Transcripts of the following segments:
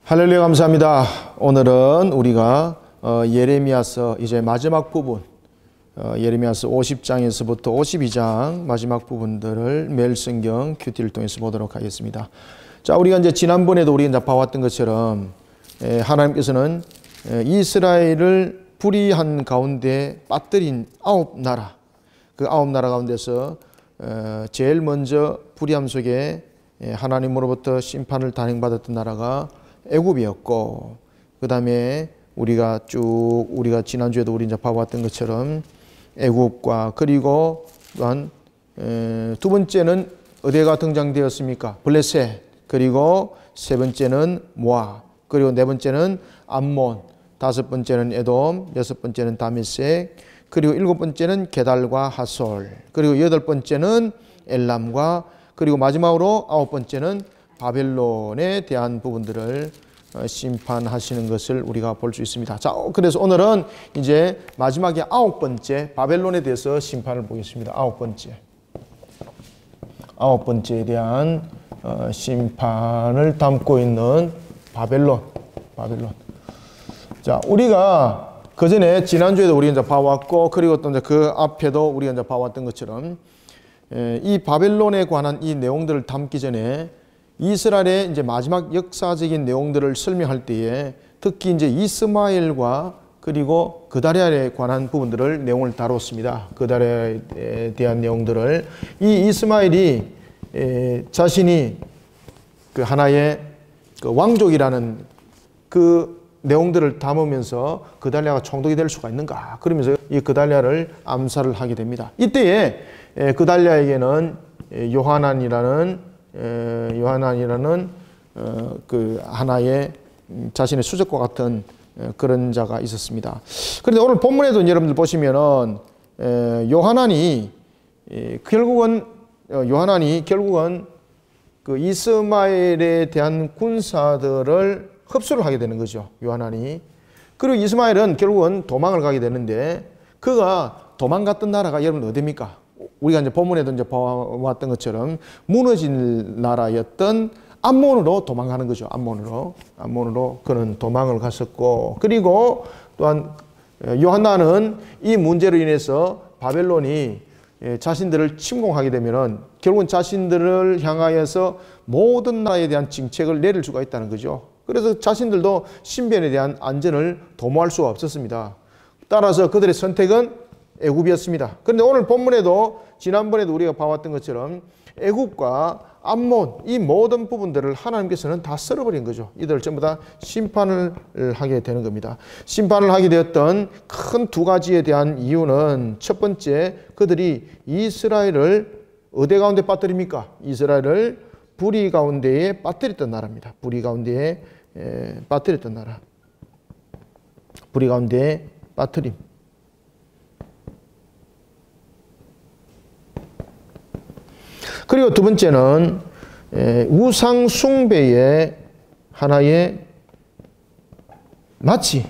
할렐루야, 감사합니다. 오늘은 우리가 예레미야서 이제 마지막 부분, 예레미야서 50장에서부터 52장 마지막 부분들을 매일 성경 큐티를 통해서 보도록 하겠습니다. 자, 우리가 이제 지난번에도 우리가 이제 봐왔던 것처럼 하나님께서는 이스라엘을 불의한 가운데 빠뜨린 9나라, 그 9나라 가운데서 제일 먼저 불의함 속에 하나님으로부터 심판을 단행받았던 나라가 애굽이었고, 그 다음에 우리가 지난주에도 우리 이제 봐왔던 것처럼 애굽과, 그리고 또한 두 번째는 어디가 등장되었습니까? 블레셋, 그리고 세 번째는 모압, 그리고 네 번째는 암몬, 다섯 번째는 에돔, 여섯 번째는 다메섹, 그리고 일곱 번째는 게달과 하솔, 그리고 여덟 번째는 엘람과, 그리고 마지막으로 아홉 번째는 바벨론에 대한 부분들을 심판하시는 것을 우리가 볼 수 있습니다. 자, 그래서 오늘은 이제 마지막에 아홉 번째 바벨론에 대해서 심판을 보겠습니다. 아홉 번째에 대한 심판을 담고 있는 바벨론. 자, 우리가 그 전에 지난주에도 우리가 이제 봐왔고, 그리고 또 이제 그 앞에도 우리가 이제 봐왔던 것처럼 이 바벨론에 관한 이 내용들을 담기 전에 이스라엘의 이제 마지막 역사적인 내용들을 설명할 때에 특히 이제 이스마엘과 그리고 그다리아에 관한 부분들을 내용을 다뤘습니다. 그다리아에 대한 내용들을 이 이스마엘이 자신이 그 하나의 그 왕족이라는 그 내용들을 담으면서 그달리아가 총독이 될 수가 있는가? 그러면서 이 그달리아를 암살을 하게 됩니다. 이때에 그달리아에게는 요하난이라는 그 하나의 자신의 수적과 같은 그런 자가 있었습니다. 그런데 오늘 본문에도 여러분들 보시면은 요하난이 결국은 그 이스마엘에 대한 군사들을 흡수를 하게 되는 거죠. 요하난이. 그리고 이스마엘은 결국은 도망을 가게 되는데, 그가 도망갔던 나라가 여러분 어디입니까? 우리가 이제 본문에도 이제 봐왔던 것처럼 무너진 나라였던 암몬으로 도망가는 거죠. 암몬으로 그는 도망을 갔었고, 그리고 또한 요한나는 이 문제로 인해서 바벨론이 자신들을 침공하게 되면은 결국은 자신들을 향하여서 모든 나라에 대한 정책을 내릴 수가 있다는 거죠. 그래서 자신들도 신변에 대한 안전을 도모할 수가 없었습니다. 따라서 그들의 선택은 애굽이었습니다. 그런데 오늘 본문에도 지난번에도 우리가 봐왔던 것처럼 애굽과 암몬, 이 모든 부분들을 하나님께서는 다 썰어버린 거죠. 이들 전부 다 심판을 하게 되는 겁니다. 심판을 하게 되었던 큰 두 가지에 대한 이유는, 첫 번째, 그들이 이스라엘을 어디 가운데 빠뜨립니까? 이스라엘을 불의 가운데에 빠뜨렸던 나라입니다. 불의 가운데에 빠뜨렸던 나라. 불의 가운데에 빠뜨림. 그리고 두 번째는 우상 숭배의 하나의, 마치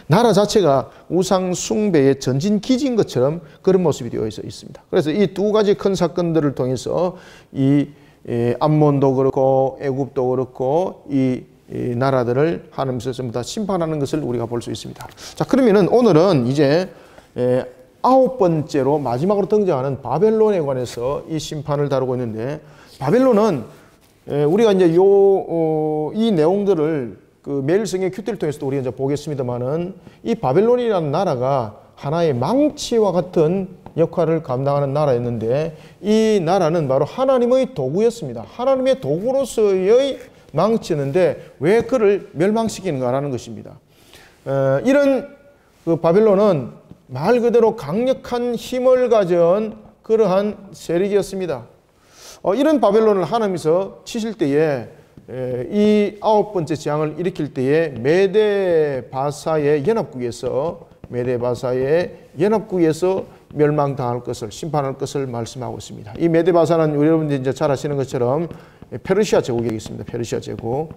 나라 자체가 우상 숭배의 전진기지인 것처럼 그런 모습이 되어 있습니다. 그래서 이 두 가지 큰 사건들을 통해서 이 암몬도 그렇고 애굽도 그렇고 이 나라들을 하나님께서 전부 다 심판하는 것을 우리가 볼 수 있습니다. 자, 그러면은 오늘은 이제 아홉 번째로 마지막으로 등장하는 바벨론에 관해서 이 심판을 다루고 있는데, 바벨론은 우리가 이제 이 내용들을 그 매일 성경 큐티를 통해서도 우리가 이제 보겠습니다만은, 이 바벨론이라는 나라가 하나의 망치와 같은 역할을 감당하는 나라였는데, 이 나라는 바로 하나님의 도구였습니다. 하나님의 도구로서의 망치였는데 왜 그를 멸망시키는가라는 것입니다. 이런 그 바벨론은 말 그대로 강력한 힘을 가진 그러한 세력이었습니다. 이런 바벨론을 하나님께서 치실 때에 이 아홉 번째 재앙을 일으킬 때에 메데바사의 연합국에서 멸망당할 것을, 심판할 것을 말씀하고 있습니다. 이 메데바사는 여러분들이 이제 잘 아시는 것처럼 페르시아 제국이 있습니다. 페르시아 제국.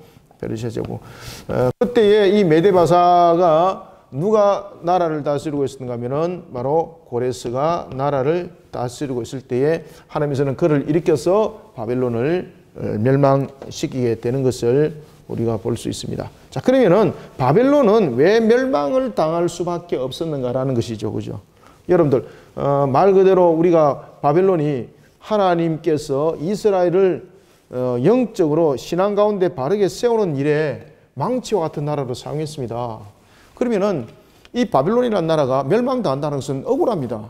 그때에 이 메데바사가 누가 나라를 다스리고 있었는가 하면은 바로 고레스가 나라를 다스리고 있을 때에 하나님께서는 그를 일으켜서 바벨론을 멸망시키게 되는 것을 우리가 볼 수 있습니다. 자, 그러면은 바벨론은 왜 멸망을 당할 수밖에 없었는가라는 것이죠. 그죠? 여러분들, 말 그대로 우리가 바벨론이 하나님께서 이스라엘을 영적으로 신앙 가운데 바르게 세우는 일에 망치와 같은 나라로 사용했습니다. 그러면은 이 바벨론이라는 나라가 멸망당한다는 것은 억울합니다.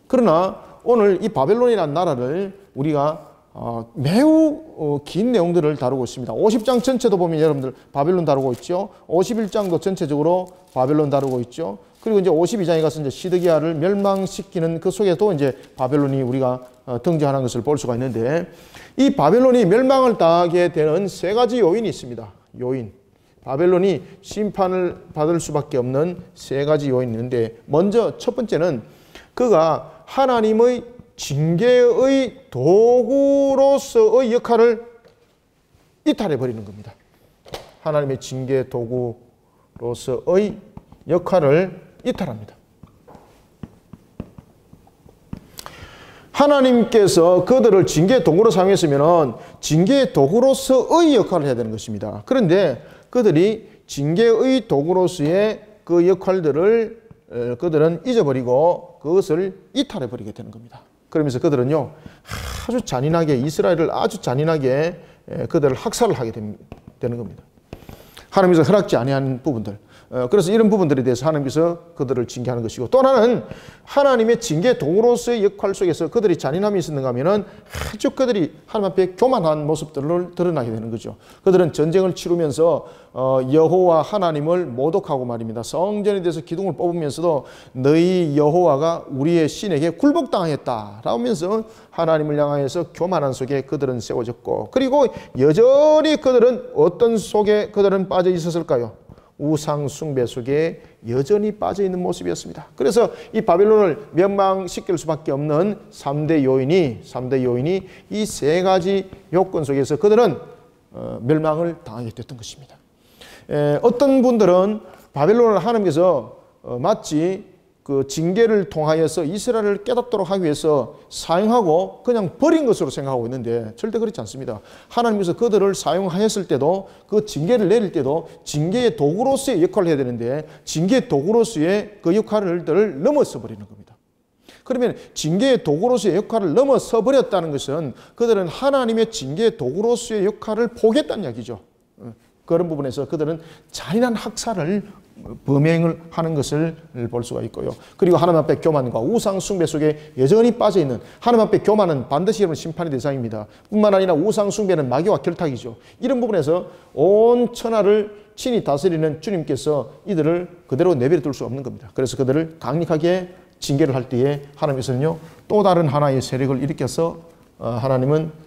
그러나 오늘 이 바벨론이라는 나라를 우리가 매우 긴 내용들을 다루고 있습니다. 50장 전체도 보면 여러분들 바벨론 다루고 있죠. 51장도 전체적으로 바벨론 다루고 있죠. 그리고 이제 52장에 가서 이제 시드기야를 멸망시키는 그 속에도 이제 바벨론이 우리가 등장하는 것을 볼 수가 있는데, 이 바벨론이 멸망을 당하게 되는 세 가지 요인이 있습니다. 요인. 바벨론이 심판을 받을 수밖에 없는 세 가지 요인이 있는데, 먼저 첫 번째는 그가 하나님의 징계의 도구로서의 역할을 이탈해 버리는 겁니다. 하나님의 징계 도구로서의 역할을 이탈합니다. 하나님께서 그들을 징계의 도구로 사용했으면 징계의 도구로서의 역할을 해야 되는 것입니다. 그런데 그들이 징계의 도구로서의 그 역할들을 그들은 잊어버리고 그것을 이탈해 버리게 되는 겁니다. 그러면서 그들은요, 아주 잔인하게, 이스라엘을 아주 잔인하게 그들을 학살을 하게 되는 겁니다. 하나님께서 허락지 아니한 부분들. 그래서 이런 부분들에 대해서 하나님께서 그들을 징계하는 것이고, 또 하나는 하나님의 징계 도구로서의 역할 속에서 그들이 잔인함이 있었는가 하면은 아주 그들이 하나님 앞에 교만한 모습들을 드러나게 되는 거죠. 그들은 전쟁을 치르면서 여호와 하나님을 모독하고 말입니다. 성전에 대해서 기둥을 뽑으면서도 너희 여호와가 우리의 신에게 굴복당했다 라면서 하나님을 향하여서 교만한 속에 그들은 세워졌고, 그리고 여전히 그들은 어떤 속에 그들은 빠져 있었을까요? 우상 숭배 속에 여전히 빠져있는 모습이었습니다. 그래서 이 바벨론을 멸망시킬 수밖에 없는 3대 요인이 이 세 가지 요건 속에서 그들은 멸망을 당하게 됐던 것입니다. 어떤 분들은 바벨론을 하나님께서 마치 그 징계를 통하여서 이스라엘을 깨닫도록 하기 위해서 사용하고 그냥 버린 것으로 생각하고 있는데, 절대 그렇지 않습니다. 하나님께서 그들을 사용하였을 때도, 그 징계를 내릴 때도 징계의 도구로서의 역할을 해야 되는데, 징계의 도구로서의 그 역할을 넘어서 버리는 겁니다. 그러면 징계의 도구로서의 역할을 넘어서 버렸다는 것은 그들은 하나님의 징계의 도구로서의 역할을 포기했다는 이야기죠. 그런 부분에서 그들은 잔인한 학살을 범행을 하는 것을 볼 수가 있고요. 그리고 하나님 앞에 교만과 우상 숭배 속에 여전히 빠져있는, 하나님 앞에 교만은 반드시 여러분 심판의 대상입니다. 뿐만 아니라 우상 숭배는 마귀와 결탁이죠. 이런 부분에서 온 천하를 친히 다스리는 주님께서 이들을 그대로 내버려 둘 수 없는 겁니다. 그래서 그들을 강력하게 징계를 할 때에 하나님께서는요, 또 다른 하나의 세력을 일으켜서 하나님은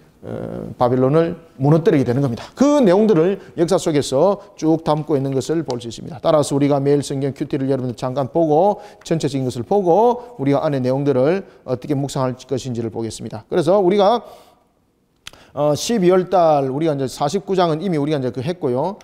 바빌론을 무너뜨리게 되는 겁니다. 그 내용들을 역사 속에서 쭉 담고 있는 것을 볼 수 있습니다. 따라서 우리가 매일 성경 큐티를 여러분들 잠깐 보고 전체적인 것을 보고 우리가 안에 내용들을 어떻게 묵상할 것인지를 보겠습니다. 그래서 우리가 12월 달 우리가 이제 49장은 이미 우리가 이제 했고요.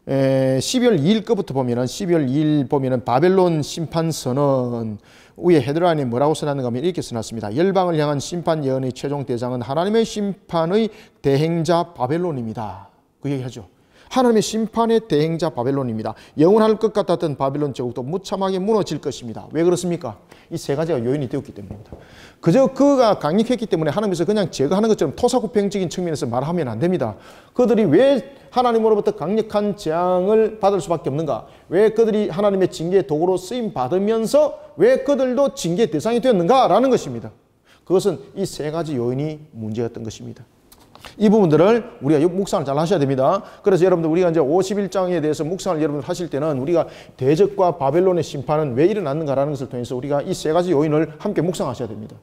12월 2일 거부터 보면은 12월 2일 보면은 바벨론 심판 선언 위에 헤드라인에 뭐라고 써놨는가 하면 이렇게 써놨습니다. 열방을 향한 심판 예언의 최종 대상은 하나님의 심판의 대행자 바벨론입니다. 그 얘기하죠. 하나님의 심판의 대행자 바벨론입니다. 영원할 것 같았던 바벨론 제국도 무참하게 무너질 것입니다. 왜 그렇습니까? 이 세 가지가 요인이 되었기 때문입니다. 그저 그가 강력했기 때문에 하나님께서 그냥 제거하는 것처럼 토사구팽적인 측면에서 말하면 안 됩니다. 그들이 왜 하나님으로부터 강력한 재앙을 받을 수밖에 없는가? 왜 그들이 하나님의 징계의 도구로 쓰임 받으면서 왜 그들도 징계의 대상이 되었는가? 라는 것입니다. 그것은 이 세 가지 요인이 문제였던 것입니다. 이 부분들을 우리가 묵상을 잘 하셔야 됩니다. 그래서 여러분들 우리가 이제 51장에 대해서 묵상을 여러분들 하실 때는 우리가 대적과 바벨론의 심판은 왜 일어났는가라는 것을 통해서 우리가 이 세 가지 요인을 함께 묵상하셔야 됩니다.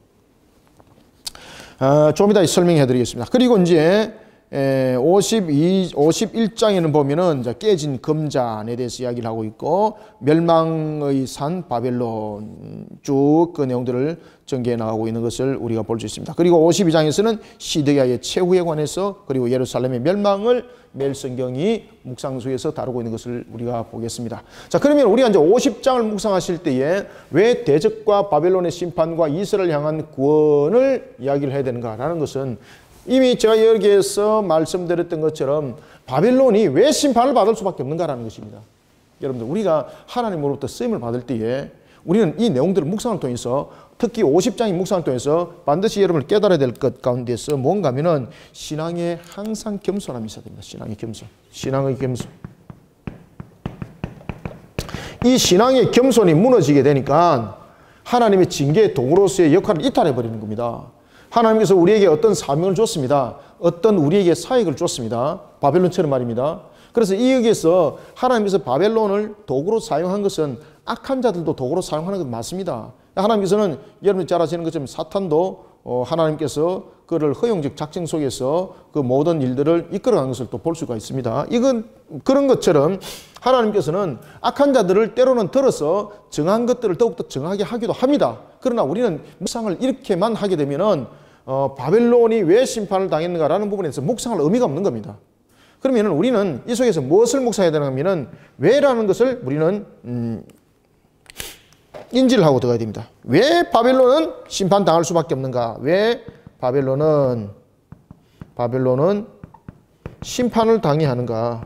좀 이따 설명해 드리겠습니다. 그리고 이제 51장에는 보면은 이제 깨진 금잔에 대해서 이야기를 하고 있고, 멸망의 산 바벨론 쭉 그 내용들을 전개해 나가고 있는 것을 우리가 볼 수 있습니다. 그리고 52장에서는 시드기야의 최후에 관해서, 그리고 예루살렘의 멸망을 매일 성경이 묵상수에서 다루고 있는 것을 우리가 보겠습니다. 자, 그러면 우리가 이제 50장을 묵상하실 때에 왜 대적과 바벨론의 심판과 이스라엘 향한 구원을 이야기를 해야 되는가라는 것은 이미 제가 여기에서 말씀드렸던 것처럼 바벨론이 왜 심판을 받을 수밖에 없는가라는 것입니다. 여러분들, 우리가 하나님으로부터 쓰임을 받을 때에 우리는 이 내용들을 묵상을 통해서, 특히 50장의 묵상을 통해서 반드시 여러분을 깨달아야 될 것 가운데서 뭔가 하면은 신앙에 항상 겸손함이 있어야 됩니다. 신앙의 겸손. 신앙의 겸손. 이 신앙의 겸손이 무너지게 되니까 하나님의 징계의 도구로서의 역할을 이탈해 버리는 겁니다. 하나님께서 우리에게 어떤 사명을 줬습니다. 어떤 우리에게 사역을 줬습니다. 바벨론처럼 말입니다. 그래서 여기에서 하나님께서 바벨론을 도구로 사용한 것은 악한 자들도 도구로 사용하는 것 맞습니다. 하나님께서는 여러분이 잘 아시는 것처럼 사탄도 하나님께서 그를 허용적 작정 속에서 그 모든 일들을 이끌어가는 것을 또 볼 수가 있습니다. 이건 그런 것처럼 하나님께서는 악한 자들을 때로는 들어서 정한 것들을 더욱더 정하게 하기도 합니다. 그러나 우리는 묵상을 이렇게만 하게 되면은 바벨론이 왜 심판을 당했는가라는 부분에서 묵상할 의미가 없는 겁니다. 그러면 우리는 이 속에서 무엇을 묵상해야 되는가 하면은 왜라는 것을 우리는 인지를 하고 들어가야 됩니다. 왜 바벨론은 심판당할 수밖에 없는가? 왜 바벨론은 심판을 당해야 하는가?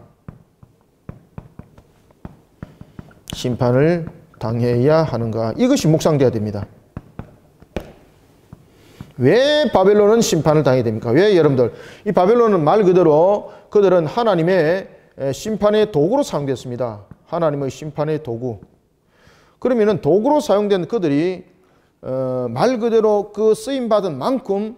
심판을 당해야 하는가? 이것이 묵상돼야 됩니다. 왜 바벨론은 심판을 당해야 됩니까? 왜 여러분들, 이 바벨론은 말 그대로 그들은 하나님의 심판의 도구로 사용됐습니다. 하나님의 심판의 도구. 그러면은 도구로 사용된 그들이 말 그대로 그 쓰임 받은 만큼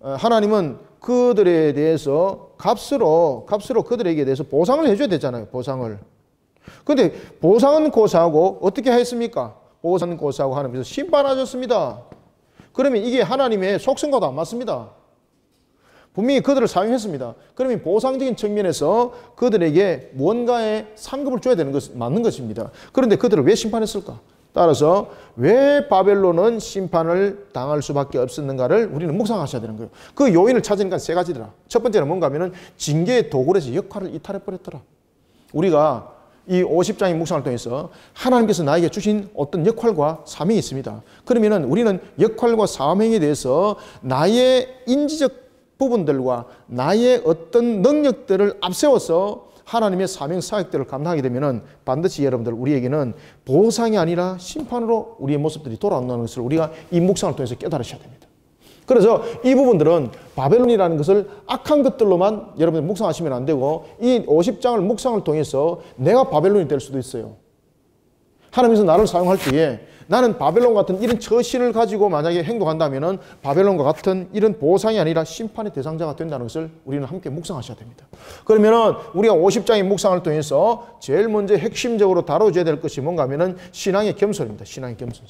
하나님은 그들에 대해서 값으로 그들에게 대해서 보상을 해줘야 되잖아요. 보상을. 근데 보상은 고사하고 어떻게 했습니까? 보상은 고사하고 하나님께서 심판하셨습니다. 그러면 이게 하나님의 속성과도 안 맞습니다. 분명히 그들을 사용했습니다. 그러면 보상적인 측면에서 그들에게 무언가의 상급을 줘야 되는 것 맞는 것입니다. 그런데 그들을 왜 심판했을까? 따라서 왜 바벨론은 심판을 당할 수밖에 없었는가를 우리는 묵상하셔야 되는 거예요. 그 요인을 찾으니까 세 가지더라. 첫 번째는 뭔가 하면은 징계의 도구로서 역할을 이탈해버렸더라. 우리가 이 50장의 묵상을 통해서 하나님께서 나에게 주신 어떤 역할과 사명이 있습니다. 그러면은 우리는 역할과 사명에 대해서 나의 인지적 부분들과 나의 어떤 능력들을 앞세워서 하나님의 사명 사역들을 감당하게 되면은 반드시 여러분들 우리에게는 보상이 아니라 심판으로 우리의 모습들이 돌아온다는 것을 우리가 이 묵상을 통해서 깨달으셔야 됩니다. 그래서 이 부분들은 바벨론이라는 것을 악한 것들로만 여러분들 묵상하시면 안 되고 이 50장을 묵상을 통해서 내가 바벨론이 될 수도 있어요. 하나님께서 나를 사용할 때에 나는 바벨론 같은 이런 처신을 가지고 만약에 행동한다면은 바벨론과 같은 이런 보상이 아니라 심판의 대상자가 된다는 것을 우리는 함께 묵상하셔야 됩니다. 그러면은 우리가 50장의 묵상을 통해서 제일 먼저 핵심적으로 다뤄줘야 될 것이 뭔가 하면은 신앙의 겸손입니다. 신앙의 겸손.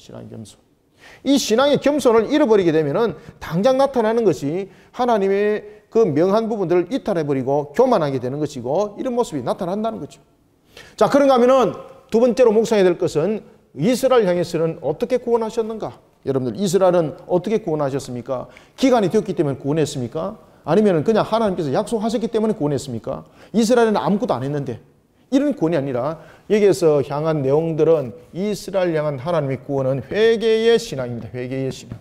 이 신앙의 겸손을 잃어버리게 되면은 당장 나타나는 것이 하나님의 그 명한 부분들을 이탈해버리고 교만하게 되는 것이고 이런 모습이 나타난다는 거죠. 자, 그런가 하면은 두 번째로 묵상해야 될 것은 이스라엘 향해서는 어떻게 구원하셨는가? 여러분들 이스라엘은 어떻게 구원하셨습니까? 기간이 되었기 때문에 구원했습니까? 아니면 그냥 하나님께서 약속하셨기 때문에 구원했습니까? 이스라엘은 아무것도 안 했는데 이런 구원이 아니라 여기에서 향한 내용들은 이스라엘 향한 하나님의 구원은 회개의 신앙입니다. 회개의 신앙.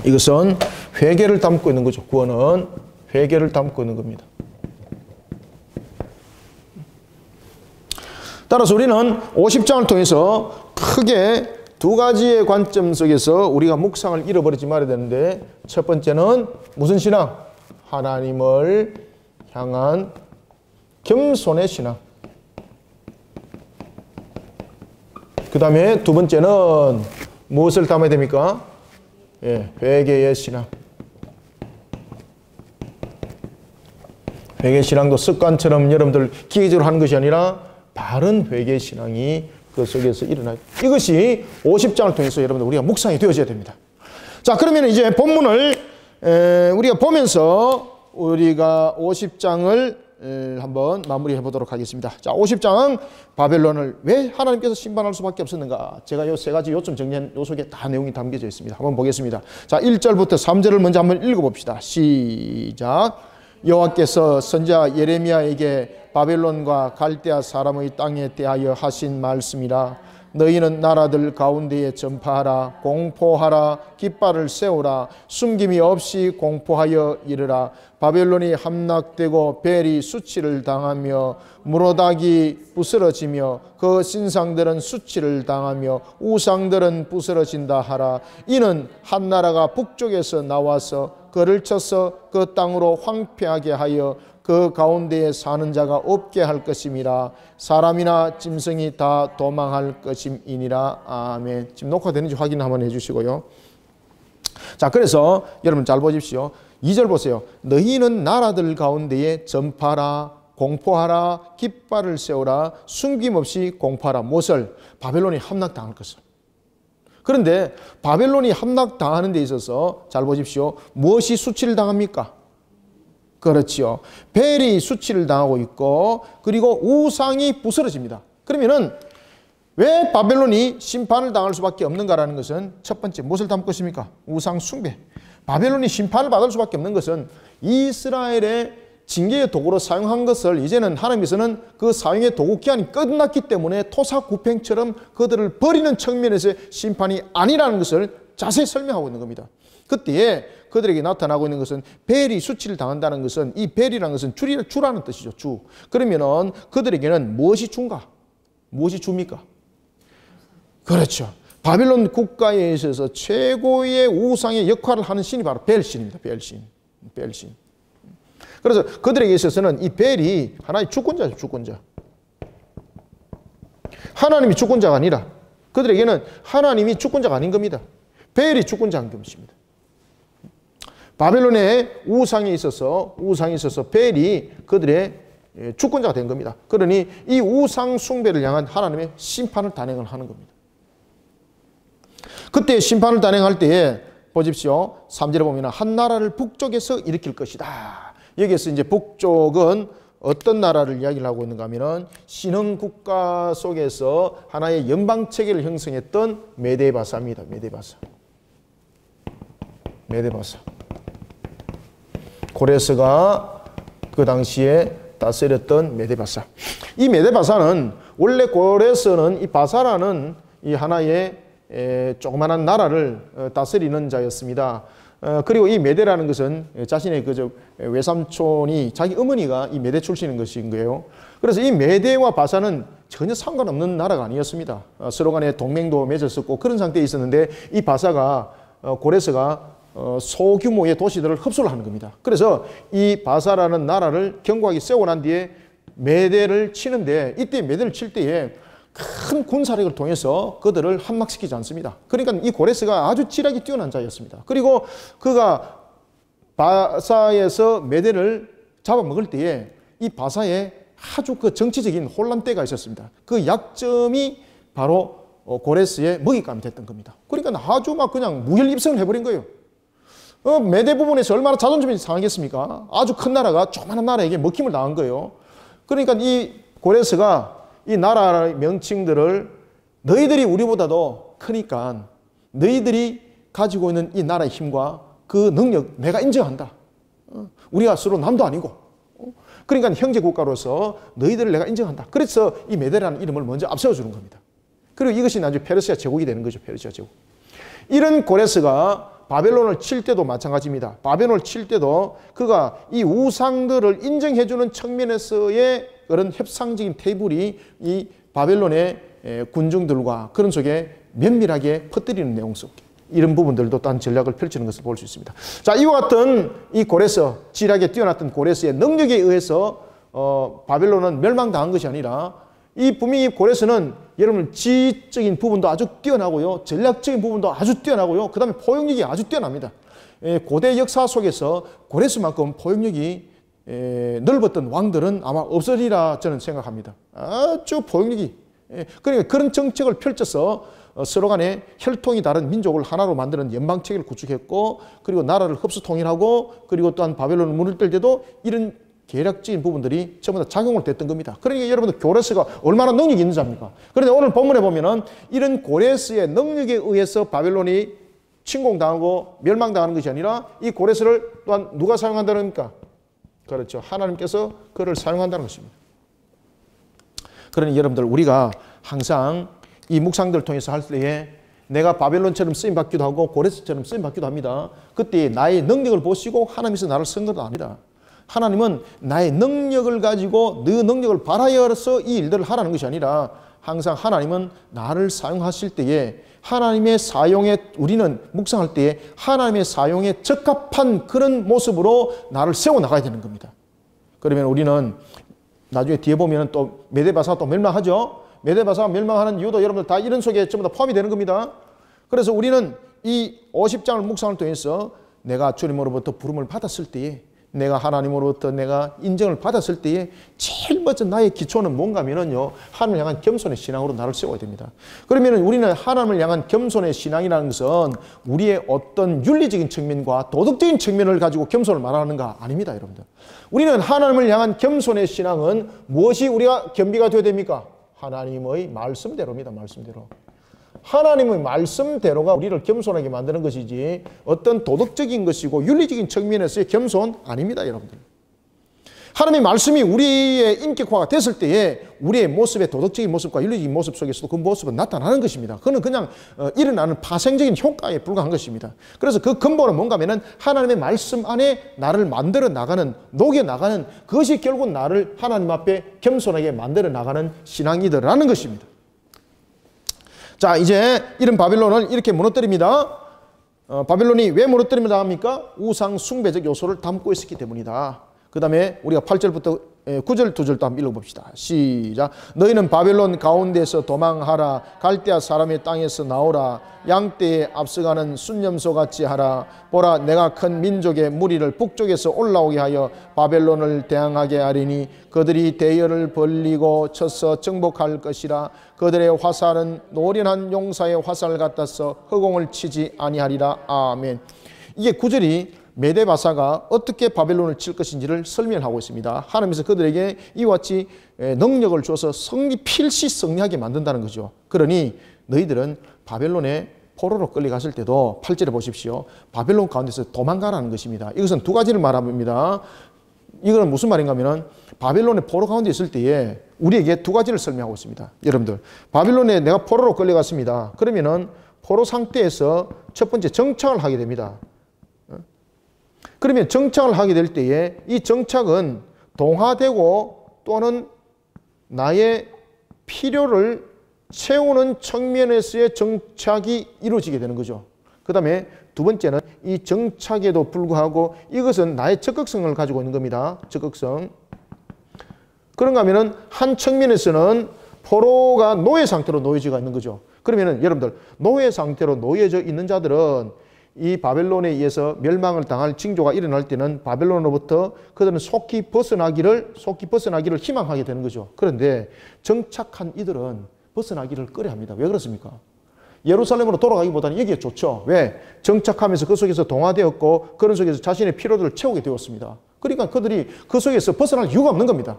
이것은 회개를 담고 있는 거죠. 구원은 회개를 담고 있는 겁니다. 따라서 우리는 50장을 통해서 크게 두 가지의 관점 속에서 우리가 묵상을 잃어버리지 말아야 되는데 첫 번째는 무슨 신앙? 하나님을 향한 겸손의 신앙. 그 다음에 두 번째는 무엇을 담아야 됩니까? 예, 회개의 신앙. 회개 신앙도 습관처럼 여러분들 기계적으로 하는 것이 아니라 바른 회개 신앙이 그 속에서 일어나요. 이것이 50장을 통해서 여러분들 우리가 묵상이 되어져야 됩니다. 자, 그러면 이제 본문을 우리가 보면서 우리가 50장을 한번 마무리해 보도록 하겠습니다. 자, 50장은 바벨론을 왜 하나님께서 심판할 수밖에 없었는가? 제가 이 세 가지 요점 정리한 요 속에 다 내용이 담겨져 있습니다. 한번 보겠습니다. 자, 1절부터 3절을 먼저 한번 읽어봅시다. 시작. 여호와께서 선지자 예레미야에게 바벨론과 갈대아 사람의 땅에 대하여 하신 말씀이라. 너희는 나라들 가운데에 전파하라. 공포하라. 깃발을 세우라. 숨김이 없이 공포하여 이르라. 바벨론이 함락되고 벨이 수치를 당하며 무로닥이 부스러지며 그 신상들은 수치를 당하며 우상들은 부스러진다 하라. 이는 한 나라가 북쪽에서 나와서 그를 쳐서 그 땅으로 황폐하게 하여 그 가운데에 사는 자가 없게 할 것임이라. 사람이나 짐승이 다 도망할 것임이니라. 아멘. 지금 녹화되는지 확인 한번 해주시고요. 자, 그래서 여러분 잘 보십시오. 2절 보세요. 너희는 나라들 가운데에 전파하라. 공포하라. 깃발을 세우라. 숨김없이 공포하라. 무엇을? 바벨론이 함락당할 것을. 그런데 바벨론이 함락당하는 데 있어서 잘 보십시오. 무엇이 수치를 당합니까? 그렇지요. 벨이 수치를 당하고 있고 그리고 우상이 부스러집니다. 그러면은 왜 바벨론이 심판을 당할 수밖에 없는가라는 것은 첫 번째 무엇을 담고 있습니까? 우상 숭배. 바벨론이 심판을 받을 수밖에 없는 것은 이스라엘의 징계의 도구로 사용한 것을 이제는 하나님께서는 그 사용의 도구 기한이 끝났기 때문에 토사구팽처럼 그들을 버리는 측면에서 심판이 아니라는 것을 자세히 설명하고 있는 겁니다. 그때에 그들에게 나타나고 있는 것은 벨이 수치를 당한다는 것은 이 벨이라는 것은 주라는 뜻이죠. 주. 그러면은 그들에게는 무엇이 주인가? 무엇이 주입니까? 그렇죠. 바벨론 국가에 있어서 최고의 우상의 역할을 하는 신이 바로 벨신입니다. 벨신. 그래서 그들에게 있어서는 이 벨이 하나의 주권자죠. 주권자. 하나님이 주권자가 아니라 그들에게는 하나님이 주권자가 아닌 겁니다. 벨이 주권자인 것입니다. 바벨론의 우상에 있어서 벨이 그들의 주권자가 된 겁니다. 그러니 이 우상 숭배를 향한 하나님의 심판을 단행을 하는 겁니다. 그때 심판을 단행할 때에 보십시오. 3절에 보면 한 나라를 북쪽에서 일으킬 것이다. 여기에서 이제 북쪽은 어떤 나라를 이야기를 하고 있는가 하면은 신흥 국가 속에서 하나의 연방 체계를 형성했던 메데바사입니다. 메데바사. 고레스가 그 당시에 다스렸던 메데바사. 이 메데바사는 원래 고레스는 이 바사라는 이 하나의 조그마한 나라를 다스리는 자였습니다. 그리고 이 메데라는 것은 자신의 그 외삼촌이 자기 어머니가 이 메데 출신인 것인 거예요. 그래서 이 메데와 바사는 전혀 상관없는 나라가 아니었습니다. 서로 간에 동맹도 맺었었고 그런 상태에 있었는데 이 바사가 고레스가 소규모의 도시들을 흡수를 하는 겁니다. 그래서 이 바사라는 나라를 견고하게 세워난 뒤에 메데를 치는데 이때 메데를 칠 때에 큰 군사력을 통해서 그들을 함락시키지 않습니다. 그러니까 이 고레스가 아주 지략이 뛰어난 자였습니다. 그리고 그가 바사에서 메데를 잡아먹을 때에 이 바사에 아주 그 정치적인 혼란 때가 있었습니다. 그 약점이 바로 고레스의 먹잇감이 됐던 겁니다. 그러니까 아주 막 그냥 무혈입성을 해버린 거예요. 메데 부분에서 얼마나 자존심이 상하겠습니까? 아주 큰 나라가 조그마한 나라에게 먹힘을 당한 거예요. 그러니까 이 고레스가 이 나라의 명칭들을 너희들이 우리보다도 크니까 너희들이 가지고 있는 이 나라의 힘과 그 능력 내가 인정한다. 우리가 서로 남도 아니고. 그러니까 형제 국가로서 너희들을 내가 인정한다. 그래서 이 메데라는 이름을 먼저 앞세워주는 겁니다. 그리고 이것이 나중에 페르시아 제국이 되는 거죠. 페르시아 제국. 이런 고레스가 바벨론을 칠 때도 마찬가지입니다. 바벨론을 칠 때도 그가 이 우상들을 인정해주는 측면에서의 그런 협상적인 테이블이 이 바벨론의 군중들과 그런 속에 면밀하게 퍼뜨리는 내용 속 이런 부분들도 또한 전략을 펼치는 것을 볼 수 있습니다. 자, 이와 같은 이 고레스, 지략에 뛰어났던 고레스의 능력에 의해서 바벨론은 멸망당한 것이 아니라 이 분명히 고레스는 여러분 지적인 부분도 아주 뛰어나고요. 전략적인 부분도 아주 뛰어나고요. 그 다음에 포용력이 아주 뛰어납니다. 고대 역사 속에서 고레스만큼 포용력이 넓었던 왕들은 아마 없으리라 저는 생각합니다. 아주 포용력이. 그러니까 그런 정책을 펼쳐서 서로 간에 혈통이 다른 민족을 하나로 만드는 연방체계를 구축했고 그리고 나라를 흡수 통일하고 그리고 또한 바벨론을 무너뜨릴 때도 이런 계략적인 부분들이 전부 다 작용을 됐던 겁니다. 그러니까 여러분들 고레스가 얼마나 능력이 있는 자입니까? 그런데 오늘 본문에 보면은 이런 고레스의 능력에 의해서 바벨론이 침공당하고 멸망당하는 것이 아니라 이 고레스를 또한 누가 사용한다는 겁니까? 그렇죠. 하나님께서 그를 사용한다는 것입니다. 그러니 여러분들 우리가 항상 이 묵상들을 통해서 할 때에 내가 바벨론처럼 쓰임받기도 하고 고레스처럼 쓰임받기도 합니다. 그때 나의 능력을 보시고 하나님께서 나를 쓴 것도 아니다. 하나님은 나의 능력을 가지고 네 능력을 발하여서 이 일들을 하라는 것이 아니라 항상 하나님은 나를 사용하실 때에 하나님의 사용에 우리는 묵상할 때에 하나님의 사용에 적합한 그런 모습으로 나를 세워나가야 되는 겁니다. 그러면 우리는 나중에 뒤에 보면 또 메데바사가 또 멸망하죠. 메데바사가 멸망하는 이유도 여러분들 다 이런 속에 전부 다 포함이 되는 겁니다. 그래서 우리는 이 50장을 묵상을 통해서 내가 주님으로부터 부름을 받았을 때에 내가 하나님으로부터 내가 인정을 받았을 때에 제일 먼저 나의 기초는 뭔가 하면은요, 하나님을 향한 겸손의 신앙으로 나를 세워야 됩니다. 그러면 우리는 하나님을 향한 겸손의 신앙이라는 것은 우리의 어떤 윤리적인 측면과 도덕적인 측면을 가지고 겸손을 말하는가 아닙니다, 여러분들. 우리는 하나님을 향한 겸손의 신앙은 무엇이 우리가 겸비가 되어야 됩니까? 하나님의 말씀대로입니다, 말씀대로. 하나님의 말씀대로가 우리를 겸손하게 만드는 것이지 어떤 도덕적인 것이고 윤리적인 측면에서의 겸손 아닙니다, 여러분들. 하나님의 말씀이 우리의 인격화가 됐을 때에 우리의 모습의 도덕적인 모습과 윤리적인 모습 속에서도 그 모습은 나타나는 것입니다. 그건 그냥 일어나는 파생적인 효과에 불과한 것입니다. 그래서 그 근본은 뭔가 하면은 하나님의 말씀 안에 나를 만들어 나가는, 녹여 나가는 그것이 결국 나를 하나님 앞에 겸손하게 만들어 나가는 신앙이더라는 것입니다. 자, 이제 이런 바벨론을 이렇게 무너뜨립니다. 바벨론이 왜 무너뜨리면 당합니까? 우상 숭배적 요소를 담고 있었기 때문이다. 그 다음에 우리가 8절부터 9절, 2절도 한번 읽어봅시다. 시작. 너희는 바벨론 가운데서 도망하라. 갈대아 사람의 땅에서 나오라. 양떼에 앞서가는 순념소같이 하라. 보라, 내가 큰 민족의 무리를 북쪽에서 올라오게 하여 바벨론을 대항하게 하리니 그들이 대열을 벌리고 쳐서 정복할 것이라. 그들의 화살은 노련한 용사의 화살 같아서 허공을 치지 아니하리라. 아멘. 이게 9절이 메데바사가 어떻게 바벨론을 칠 것인지를 설명하고 있습니다. 하나님께서 그들에게 이와 같이 능력을 줘서 필시 승리하게 만든다는 거죠. 그러니 너희들은 바벨론에 포로로 끌려갔을 때도 8절에 보십시오. 바벨론 가운데서 도망가라는 것입니다. 이것은 두 가지를 말합니다. 이거는 무슨 말인가 하면 바벨론의 포로 가운데 있을 때에 우리에게 두 가지를 설명하고 있습니다. 여러분들, 바벨론에 내가 포로로 끌려갔습니다. 그러면은 포로 상태에서 첫 번째 정착을 하게 됩니다. 그러면 정착을 하게 될 때에 이 정착은 동화되고 또는 나의 필요를 채우는 측면에서의 정착이 이루어지게 되는 거죠. 그 다음에 두 번째는 이 정착에도 불구하고 이것은 나의 적극성을 가지고 있는 겁니다. 적극성. 그런가 하면은 한 측면에서는 포로가 노예 상태로 놓여져 있는 거죠. 그러면은 여러분들, 노예 상태로 놓여져 있는 자들은 이 바벨론에 의해서 멸망을 당할 징조가 일어날 때는 바벨론으로부터 그들은 속히 벗어나기를 희망하게 되는 거죠. 그런데 정착한 이들은 벗어나기를 꺼려합니다. 왜 그렇습니까? 예루살렘으로 돌아가기보다는 여기에 좋죠. 왜? 정착하면서 그 속에서 동화되었고 그런 속에서 자신의 필요들을 채우게 되었습니다. 그러니까 그들이 그 속에서 벗어날 이유가 없는 겁니다.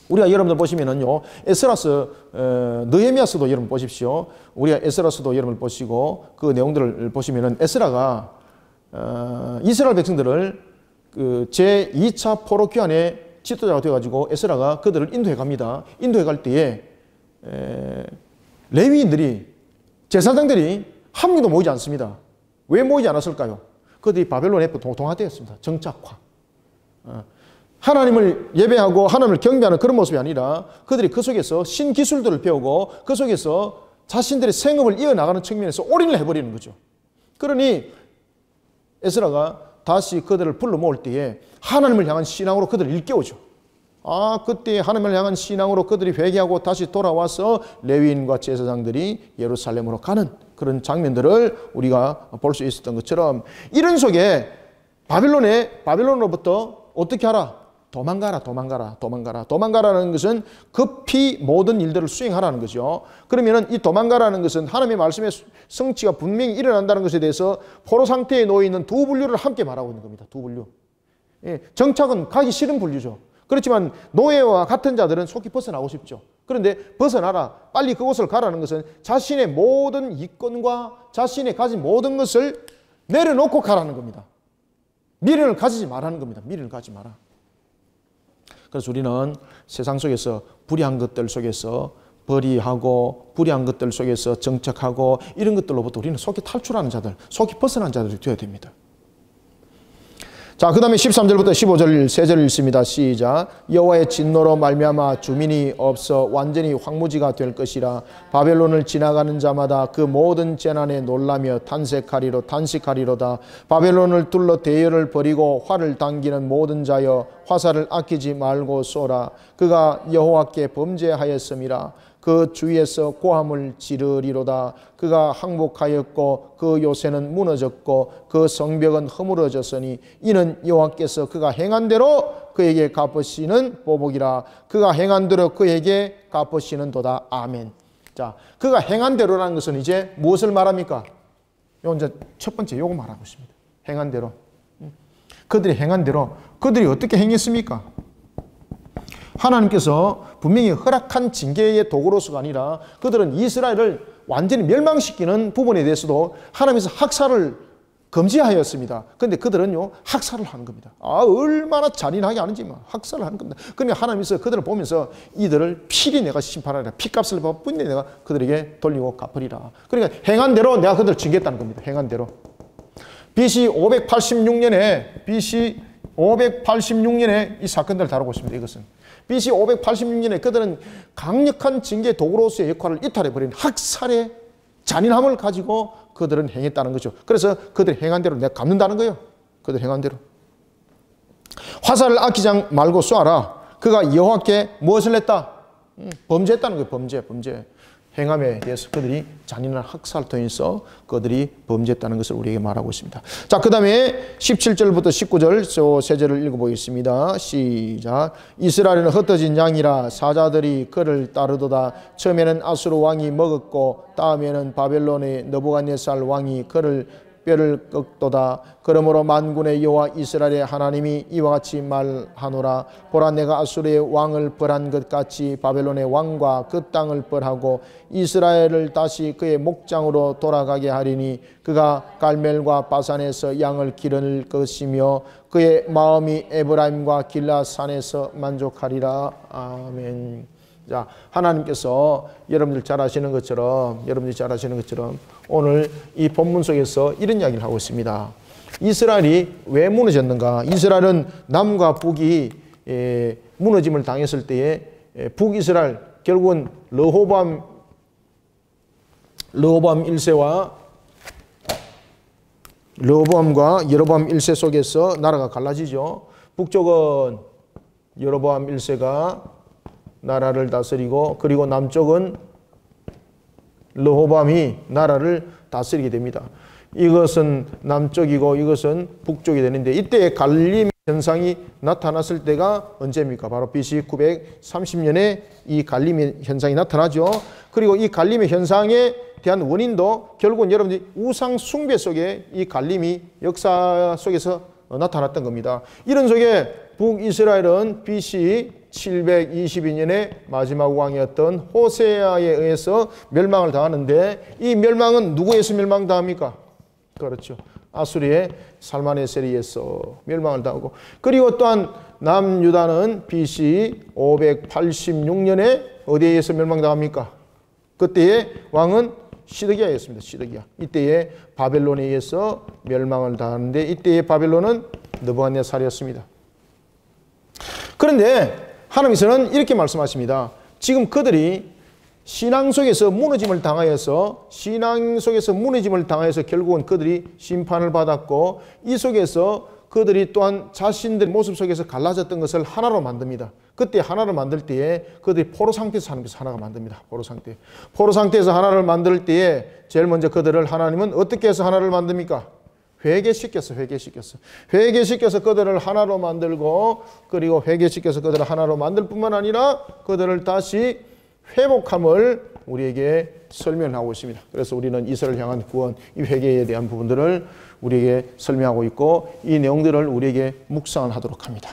우리가 여러분들 보시면은요, 에스라스, 느헤미야서도 여러분 보십시오. 우리가 에스라서도 여러분 보시고 그 내용들을 보시면은 에스라가 이스라엘 백성들을 그 제2차 포로 귀환의 지도자가 되어가지고 에스라가 그들을 인도해 갑니다. 인도해 갈 때에 레위인들이, 제사장들이 한 명도 모이지 않습니다. 왜 모이지 않았을까요? 그들이 바벨론에 동화되었습니다. 정착화. 하나님을 예배하고 하나님을 경배하는 그런 모습이 아니라 그들이 그 속에서 신기술들을 배우고 그 속에서 자신들의 생업을 이어나가는 측면에서 올인을 해버리는 거죠. 그러니 에스라가 다시 그들을 불러 모을 때에 하나님을 향한 신앙으로 그들을 일깨우죠. 그때 하나님을 향한 신앙으로 그들이 회개하고 다시 돌아와서 레위인과 제사장들이 예루살렘으로 가는 그런 장면들을 우리가 볼 수 있었던 것처럼, 이런 속에 바벨론으로부터 어떻게 하라? 도망가라는 것은 급히 모든 일들을 수행하라는 거죠. 그러면은 이 도망가라는 것은 하나님의 말씀의 성취가 분명히 일어난다는 것에 대해서 포로 상태에 놓여 있는 두 분류를 함께 말하고 있는 겁니다. 두 분류. 정착은 가기 싫은 분류죠. 그렇지만 노예와 같은 자들은 속히 벗어나고 싶죠. 그런데 벗어나라, 빨리 그곳을 가라는 것은 자신의 모든 이권과 자신의 가진 모든 것을 내려놓고 가라는 겁니다. 미련을 가지지 말라는 겁니다. 미련을 가지 마라. 그래서 우리는 세상 속에서 불의한 것들 속에서 벌이하고 불의한 것들 속에서 정착하고 이런 것들로부터 우리는 속히 탈출하는 자들, 속히 벗어난 자들이 되어야 됩니다. 자, 그 다음에 13절부터 15절 세 절을 읽습니다. 시작. 여호와의 진노로 말미암아 주민이 없어 완전히 황무지가 될 것이라. 바벨론을 지나가는 자마다 그 모든 재난에 놀라며 탄식하리로다. 바벨론을 둘러 대열을 벌이고 활을 당기는 모든 자여 화살을 아끼지 말고 쏘라. 그가 여호와께 범죄하였음이라. 그 주위에서 고함을 지르리로다. 그가 항복하였고 그 요새는 무너졌고 그 성벽은 허물어졌으니 이는 여호와께서 그가 행한 대로 그에게 갚으시는 보복이라. 그가 행한 대로 그에게 갚으시는 도다. 아멘. 자, 그가 행한 대로라는 것은 이제 무엇을 말합니까? 요 이제 첫 번째 요거 말하고 있습니다. 행한 대로. 그들이 행한 대로 그들이 어떻게 행했습니까? 하나님께서 분명히 허락한 징계의 도구로서가 아니라 그들은 이스라엘을 완전히 멸망시키는 부분에 대해서도 하나님께서 학살을 금지하였습니다. 그런데 그들은요 학살을 하는 겁니다. 얼마나 잔인하게 하는지 학살을 하는 겁니다. 그러니까 하나님께서 그들을 보면서 이들을 필히 내가 심판하리라. 피값을 받고 뿐이 내가 그들에게 돌리고 갚으리라. 그러니까 행한 대로 내가 그들을 징계했다는 겁니다. 행한 대로. BC 586년에 이 사건들을 다루고 있습니다. 이것은 BC 586년에 그들은 강력한 징계 도구로서의 역할을 이탈해버린 학살의 잔인함을 가지고 그들은 행했다는 거죠. 그래서 그들이 행한 대로 내가 갚는다는 거예요. 그들 행한 대로. 화살을 아끼지 말고 쏘아라. 그가 여호와께 무엇을 했다? 범죄했다는 거예요. 범죄. 행함에 대해서 그들이 잔인한 학살을 통해서 그들이 범죄했다는 것을 우리에게 말하고 있습니다. 자, 그 다음에 17절부터 19절 세 절을 읽어보겠습니다. 시작. 이스라엘은 흩어진 양이라 사자들이 그를 따르도다. 처음에는 아수르 왕이 먹었고 다음에는 바벨론의 느부갓네살 왕이 그를 뼈를 꺾도다. 그러므로 만군의 여호와 이스라엘의 하나님이 이와 같이 말하노라. 보라, 내가 아수르의 왕을 벌한 것 같이 바벨론의 왕과 그 땅을 벌하고 이스라엘을 다시 그의 목장으로 돌아가게 하리니 그가 갈멜과 바산에서 양을 기를 것이며 그의 마음이 에브라임과 길라산에서 만족하리라. 아멘. 자, 하나님께서 여러분들이 잘 아시는 것처럼 오늘 이 본문 속에서 이런 이야기를 하고 있습니다. 이스라엘이 왜 무너졌는가? 이스라엘은 남과 북이 무너짐을 당했을 때에 북이스라엘, 결국은 르호보암 1세와 르호보암과 여로보암 1세 속에서 나라가 갈라지죠. 북쪽은 여로보암 1세가 나라를 다스리고 그리고 남쪽은 르호보암이 나라를 다스리게 됩니다. 이것은 남쪽이고 이것은 북쪽이 되는데 이때 갈림 현상이 나타났을 때가 언제입니까? 바로 BC 930년에 이 갈림 현상이 나타나죠. 그리고 이 갈림의 현상에 대한 원인도 결국은 여러분들이 우상 숭배 속에 이 갈림이 역사 속에서 나타났던 겁니다. 이런 속에 북이스라엘은 BC 722년에 마지막 왕이었던 호세아에 의해서 멸망을 당하는데 이 멸망은 누구에서 멸망당합니까? 그렇죠. 아수리의 살마네세리에서 멸망을 당하고 그리고 또한 남유다는 BC 586년에 어디에 의해서 멸망당합니까? 그때의 왕은 시드기야였습니다. 시드기야. 이때의 바벨론에 의해서 멸망을 당하는데 이때의 바벨론은 느부갓네살이었습니다. 그런데 하나님께서는 이렇게 말씀하십니다. 지금 그들이 신앙 속에서 무너짐을 당하여서 결국은 그들이 심판을 받았고 이 속에서 그들이 또한 자신들 모습 속에서 갈라졌던 것을 하나로 만듭니다. 그때 하나를 만들 때에 그들이 포로 상태에서 하나님께서 하나가 만듭니다. 포로 상태에서 하나를 만들 때에 제일 먼저 그들을 하나님은 어떻게 해서 하나를 만듭니까? 회개시켜서 그들을 하나로 만들고 그리고 회개시켜서 그들을 하나로 만들 뿐만 아니라 그들을 다시 회복함을 우리에게 설명하고 있습니다. 그래서 우리는 이스라엘을 향한 구원, 이 회개에 대한 부분들을 우리에게 설명하고 있고 이 내용들을 우리에게 묵상을 하도록 합니다.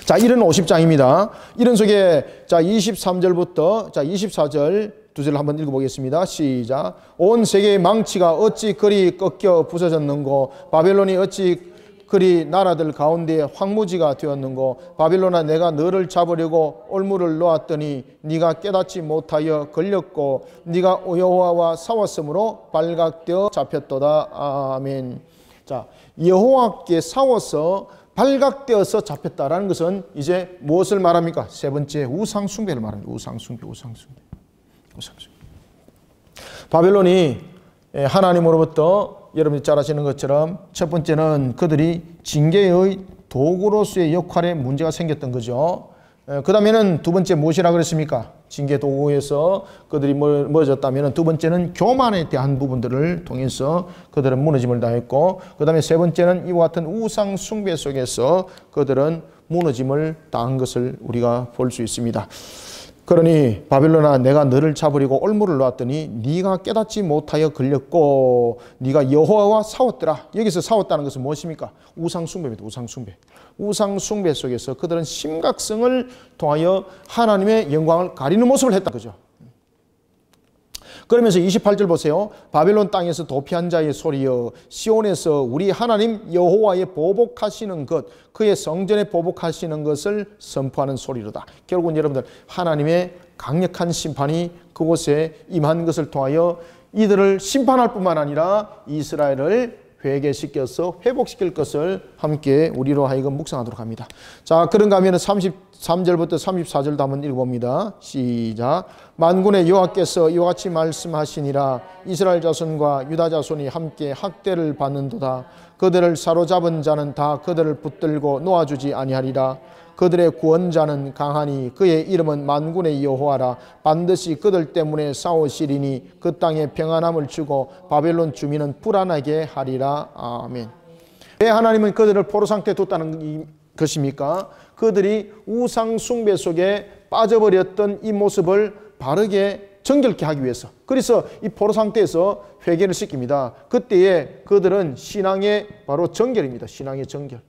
자, 이런 50장입니다. 이런 속에 자 23절부터 자 24절 두 절 한번 읽어보겠습니다. 시작. 온 세계의 망치가 어찌 그리 꺾여 부서졌는고 바벨론이 어찌 그리 나라들 가운데 황무지가 되었는고 바빌론아 내가 너를 잡으려고 올무를 놓았더니 네가 깨닫지 못하여 걸렸고 네가 여호와와 싸웠으므로 발각되어 잡혔도다. 아멘. 자, 여호와께 싸워서 발각되어서 잡혔다라는 것은 이제 무엇을 말합니까? 세 번째 우상 숭배를 말합니다. 우상 숭배. 바벨론이 하나님으로부터 여러분이 잘 아시는 것처럼 첫 번째는 그들이 징계의 도구로서의 역할에 문제가 생겼던 거죠. 그 다음에는 두 번째 무엇이라 그랬습니까? 징계 도구에서 그들이 무너졌다면 두 번째는 교만에 대한 부분들을 통해서 그들은 무너짐을 당했고 그 다음에 세 번째는 이와 같은 우상 숭배 속에서 그들은 무너짐을 당한 것을 우리가 볼 수 있습니다. 그러니 바빌론아 내가 너를 잡으려고 올무를 놓았더니 네가 깨닫지 못하여 걸렸고 네가 여호와와 싸웠더라. 여기서 싸웠다는 것은 무엇입니까? 우상 숭배입니다. 우상 숭배. 우상 숭배 속에서 그들은 심각성을 통하여 하나님의 영광을 가리는 모습을 했다는 거죠. 그러면서 28절 보세요. 바벨론 땅에서 도피한 자의 소리여 시온에서 우리 하나님 여호와의 보복하시는 것 그의 성전에 보복하시는 것을 선포하는 소리로다. 결국은 여러분들 하나님의 강력한 심판이 그곳에 임한 것을 통하여 이들을 심판할 뿐만 아니라 이스라엘을 회개시켜서 회복시킬 것을 함께 우리로 하여금 묵상하도록 합니다. 자, 그런가 하면 33절부터 34절도 한번 읽어봅니다. 시작. 만군의 여호와께서 이와 같이 말씀하시니라. 이스라엘 자손과 유다 자손이 함께 학대를 받는도다. 그들을 사로잡은 자는 다 그들을 붙들고 놓아주지 아니하리라. 그들의 구원자는 강하니 그의 이름은 만군의 여호와라. 반드시 그들 때문에 싸우시리니 그 땅에 평안함을 주고 바벨론 주민은 불안하게 하리라. 아멘. 왜 하나님은 그들을 포로 상태에 뒀다는 것입니까? 그들이 우상 숭배 속에 빠져버렸던 이 모습을 바르게 정결케 하기 위해서. 그래서 이 포로 상태에서 회개를 시킵니다. 그때에 그들은 신앙의 바로 정결입니다. 신앙의 정결.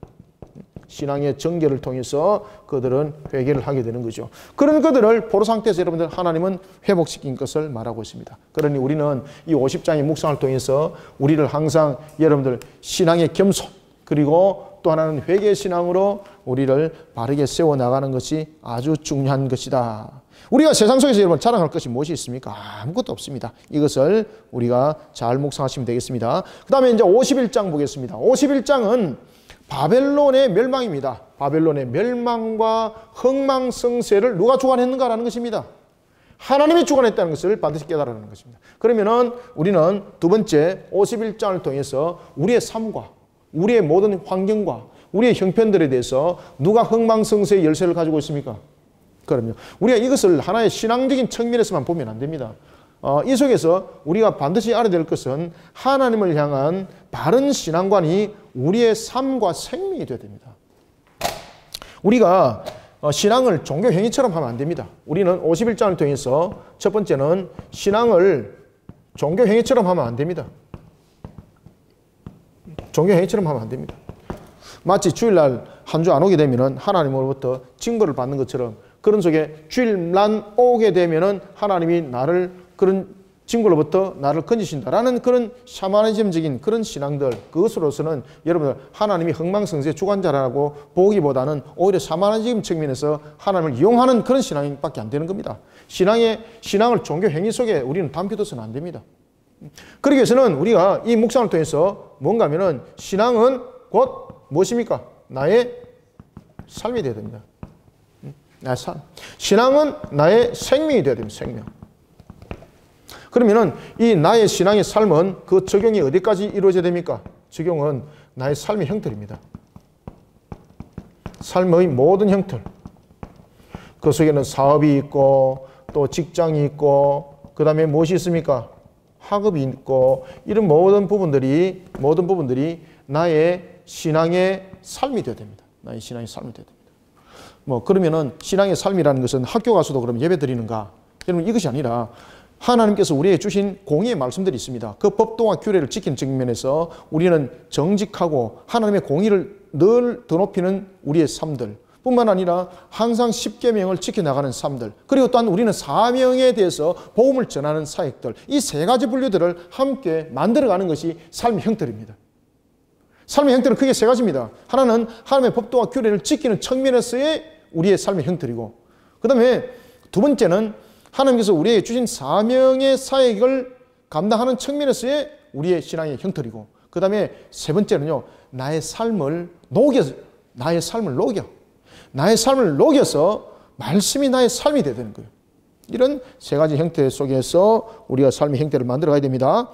신앙의 정결을 통해서 그들은 회개를 하게 되는 거죠. 그런 그들을 포로 상태에서 여러분들 하나님은 회복시킨 것을 말하고 있습니다. 그러니 우리는 이 50장의 묵상을 통해서 우리를 항상 여러분들 신앙의 겸손 그리고 또 하나는 회개 신앙으로 우리를 바르게 세워나가는 것이 아주 중요한 것이다. 우리가 세상 속에서 여러분 자랑할 것이 무엇이 있습니까? 아무것도 없습니다. 이것을 우리가 잘 묵상하시면 되겠습니다. 그 다음에 이제 51장 보겠습니다. 51장은 바벨론의 멸망입니다. 바벨론의 멸망과 흥망성쇠를 누가 주관했는가라는 것입니다. 하나님이 주관했다는 것을 반드시 깨달아라는 것입니다. 그러면은 우리는 두 번째 51장을 통해서 우리의 삶과 우리의 모든 환경과 우리의 형편들에 대해서 누가 흥망성쇠의 열쇠를 가지고 있습니까? 그럼요. 우리가 이것을 하나의 신앙적인 측면에서만 보면 안 됩니다. 이 속에서 우리가 반드시 알아야 될 것은 하나님을 향한 바른 신앙관이 우리의 삶과 생명이 되어야 됩니다. 우리가 신앙을 종교 행위처럼 하면 안 됩니다. 우리는 51장을 통해서 첫 번째는 신앙을 종교 행위처럼 하면 안 됩니다. 종교 행위처럼 하면 안 됩니다. 마치 주일날 한 주 안 오게 되면은 하나님으로부터 징벌을 받는 것처럼 그런 속에 주일날 오게 되면은 하나님이 나를 그런 징벌로부터 나를 건지신다라는 그런 샤머니즘적인 그런 신앙들 그것으로서는 여러분들 하나님이 흥망성쇠 주관자라고 보기보다는 오히려 샤머니즘 측면에서 하나님을 이용하는 그런 신앙밖에 안 되는 겁니다. 신앙을 종교 행위 속에 우리는 담겨둬서는 안 됩니다. 그러기 위해서는 우리가 이 묵상을 통해서 뭔가 하면은 신앙은 곧 무엇입니까? 나의 삶이 되어야 됩니다. 나의 삶. 신앙은 나의 생명이 되어야 됩니다. 생명. 그러면은 이 나의 신앙의 삶은 그 적용이 어디까지 이루어져야 됩니까? 적용은 나의 삶의 형태입니다. 삶의 모든 형태. 그 속에는 사업이 있고 또 직장이 있고 그 다음에 무엇이 있습니까? 학업이 있고 이런 모든 부분들이 나의 신앙의 삶이 되어야 됩니다. 나의 신앙의 삶이 되어야 됩니다. 그러면은 신앙의 삶이라는 것은 학교 가서도 그럼 예배 드리는가? 여러분 이것이 아니라 하나님께서 우리에게 주신 공의의 말씀들이 있습니다. 그 법도와 규례를 지키는 측면에서 우리는 정직하고 하나님의 공의를 늘 드높이는 우리의 삶들 뿐만 아니라 항상 십계명을 지켜나가는 삶들 그리고 또한 우리는 사명에 대해서 복음을 전하는 사역들 이 세 가지 분류들을 함께 만들어가는 것이 삶의 형태입니다. 삶의 형태는 크게 세 가지입니다. 하나는 하나님의 법도와 규례를 지키는 측면에서의 우리의 삶의 형태이고, 그 다음에 두 번째는 하나님께서 우리에게 주신 사명의 사역을 감당하는 측면에서의 우리의 신앙의 형태이고, 그 다음에 세 번째는요, 나의 삶을 녹여서 말씀이 나의 삶이 되야 되는 거예요. 이런 세 가지 형태 속에서 우리가 삶의 형태를 만들어 가야 됩니다.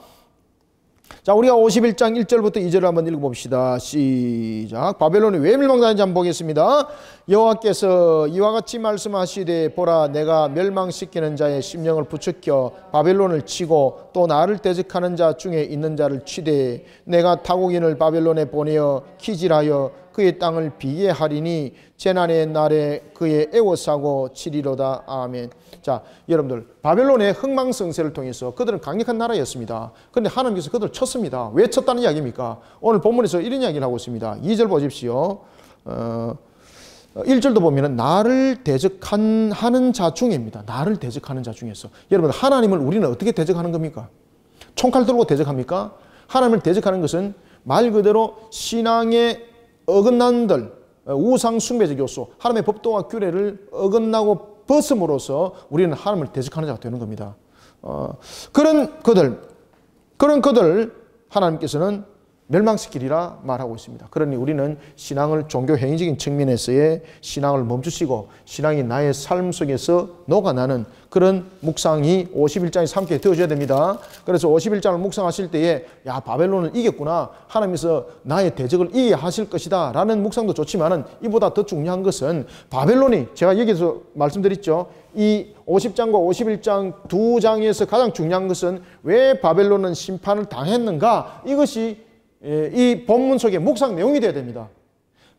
자, 우리가 51장 1절부터 2절을 한번 읽어봅시다. 시작. 바벨론이 왜 멸망당했는지 한번 보겠습니다. 여호와께서 이와 같이 말씀하시되, 보라, 내가 멸망시키는 자의 심령을 부추겨 바벨론을 치고 또 나를 대적하는 자 중에 있는 자를 치되, 내가 타국인을 바벨론에 보내어 키질하여 그의 땅을 비게 하리니 재난의 날에 그의 애워싸고 치리로다. 아멘. 자, 여러분들, 바벨론의 흥망성쇠를 통해서 그들은 강력한 나라였습니다. 그런데 하나님께서 그들을 쳤습니다. 왜 쳤다는 이야기입니까? 오늘 본문에서 이런 이야기를 하고 있습니다. 2절 보십시오. 1절도 보면은 나를 대적하는 자 중에입니다. 나를 대적하는 자 중에서. 여러분, 하나님을 우리는 어떻게 대적하는 겁니까? 총칼 들고 대적합니까? 하나님을 대적하는 것은 말 그대로 신앙의 어긋난들, 우상 숭배적 요소, 하나님의 법도와 규례를 어긋나고 벗음으로써 우리는 하나님을 대적하는 자가 되는 겁니다. 그런 그들 하나님께서는 멸망시키리라 말하고 있습니다. 그러니 우리는 신앙을 종교 행위적인 측면에서의 신앙을 멈추시고 신앙이 나의 삶 속에서 녹아나는 그런 묵상이 51장에서 함께 되어져야 됩니다. 그래서 51장을 묵상하실 때에 야, 바벨론을 이겼구나, 하나님께서 나의 대적을 이기게 하실 것이다 라는 묵상도 좋지만은 이보다 더 중요한 것은 바벨론이, 제가 여기서 말씀드렸죠, 이 50장과 51장 두 장에서 가장 중요한 것은 왜 바벨론은 심판을 당했는가, 이것이 이 본문 속의 묵상 내용이 되어야 됩니다.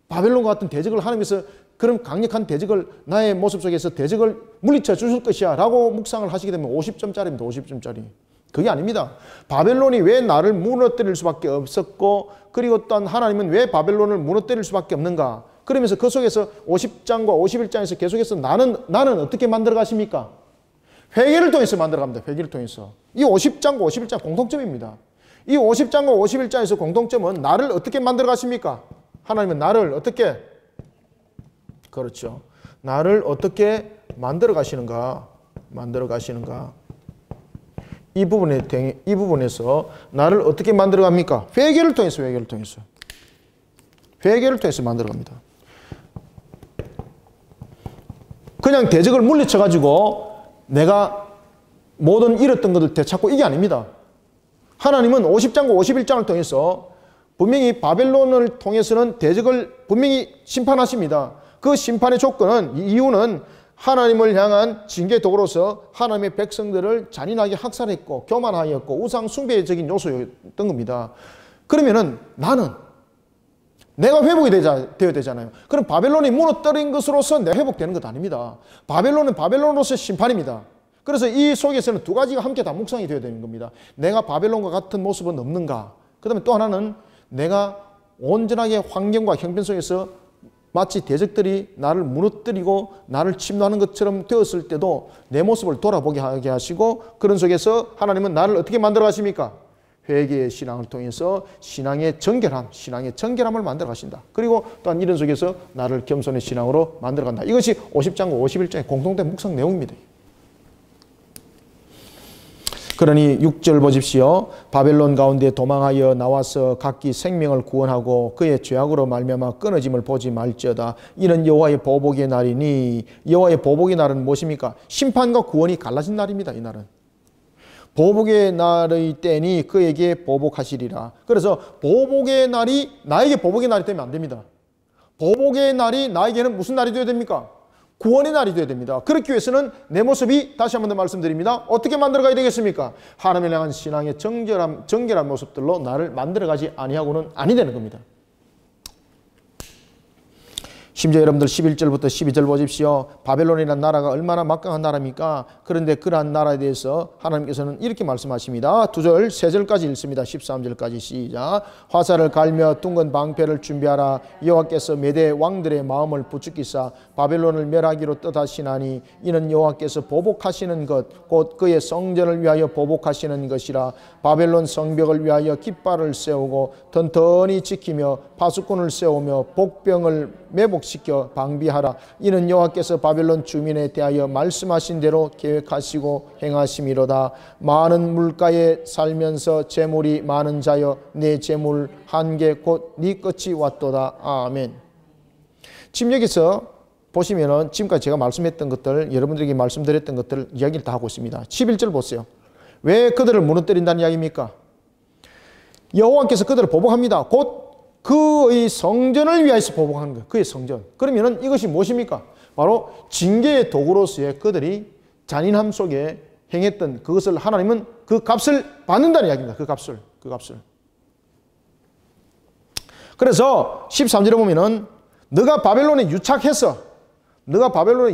바벨론과 같은 대적을 하나님께서, 그런 강력한 대적을 나의 모습 속에서 대적을 물리쳐 주실 것이야 라고 묵상을 하시게 되면 50점짜리입니다. 50점짜리. 그게 아닙니다. 바벨론이 왜 나를 무너뜨릴 수밖에 없었고, 그리고 또한 하나님은 왜 바벨론을 무너뜨릴 수밖에 없는가. 그러면서 그 속에서 50장과 51장에서 계속해서 나는 어떻게 만들어 가십니까? 회개를 통해서 만들어 갑니다. 회개를 통해서. 이 50장과 51장 공통점입니다. 이 50장과 51장에서 공통점은 나를 어떻게 만들어 가십니까? 하나님은 나를 어떻게, 그렇죠, 나를 어떻게 만들어 가시는가, 이 부분에서 나를 어떻게 만들어 갑니까? 회개를 통해서 만들어 갑니다. 그냥 대적을 물리쳐 가지고 내가 모든 잃었던 것을 되찾고, 이게 아닙니다. 하나님은 50장과 51장을 통해서 분명히 바벨론을 통해서는 대적을 분명히 심판하십니다. 그 심판의 조건은, 이유는 하나님을 향한 징계 도구로서 하나님의 백성들을 잔인하게 학살했고 교만하였고 우상 숭배적인 요소였던 겁니다. 그러면은 내가 회복이 되어야 되잖아요. 그럼 바벨론이 무너뜨린 것으로서 내가 회복되는 것 아닙니다. 바벨론은 바벨론으로서 심판입니다. 그래서 이 속에서는 두 가지가 함께 다 묵상이 되어야 되는 겁니다. 내가 바벨론과 같은 모습은 없는가? 그 다음에 또 하나는 내가 온전하게 환경과 형편 속에서 마치 대적들이 나를 무너뜨리고 나를 침노하는 것처럼 되었을 때도 내 모습을 돌아보게 하게 하시고, 그런 속에서 하나님은 나를 어떻게 만들어 가십니까? 회개의 신앙을 통해서 신앙의 정결함을 만들어 가신다. 그리고 또한 이런 속에서 나를 겸손의 신앙으로 만들어 간다. 이것이 50장과 51장의 공통된 묵상 내용입니다. 그러니 6절 보십시오. 바벨론 가운데 도망하여 나와서 각기 생명을 구원하고 그의 죄악으로 말미암아 끊어짐을 보지 말지어다. 이는 여호와의 보복의 날이니, 여호와의 보복의 날은 무엇입니까? 심판과 구원이 갈라진 날입니다. 이 날은 보복의 날의 때니 그에게 보복하시리라. 그래서 보복의 날이 나에게 보복의 날이 되면 안 됩니다. 보복의 날이 나에게는 무슨 날이 되어야 됩니까? 구원의 날이 되어야 됩니다. 그렇기 위해서는 내 모습이, 다시 한 번 더 말씀드립니다, 어떻게 만들어가야 되겠습니까? 하나님을 향한 신앙의 정결한 모습들로 나를 만들어가지 아니하고는 아니 되는 겁니다. 심지어 여러분들 11절부터 12절 보십시오. 바벨론이라는 나라가 얼마나 막강한 나라입니까? 그런데 그러한 나라에 대해서 하나님께서는 이렇게 말씀하십니다. 2절, 3절까지 읽습니다. 13절까지 시작. 화살을 갈며 둥근 방패를 준비하라. 여호와께서 메대 왕들의 마음을 부추기사 바벨론을 멸하기로 뜻하시나니 이는 여호와께서 보복하시는 것 곧 그의 성전을 위하여 보복하시는 것이라. 바벨론 성벽을 위하여 깃발을 세우고 튼튼히 지키며 파수꾼을 세우며 복병을 매복시켜 방비하라. 이는 여호와께서 바벨론 주민에 대하여 말씀하신 대로 계획하시고 행하심이로다. 많은 물가에 살면서 재물이 많은 자여 내 재물 한계 곧 네 끝이 왔도다. 아멘. 지금 여기서 보시면은 지금까지 제가 말씀했던 것들, 여러분들에게 말씀드렸던 것들 이야기를 다 하고 있습니다. 11절 보세요. 왜 그들을 무너뜨린다는 이야기입니까? 여호와께서 그들을 보복합니다. 곧 그의 성전을 위하여서 보복하는 거예요. 그의 성전. 그러면은 이것이 무엇입니까? 바로 징계의 도구로서의 그들이 잔인함 속에 행했던 그것을 하나님은 그 값을 받는다는 이야기입니다. 그 값을. 그래서 13절에 보면은 너가 바벨론에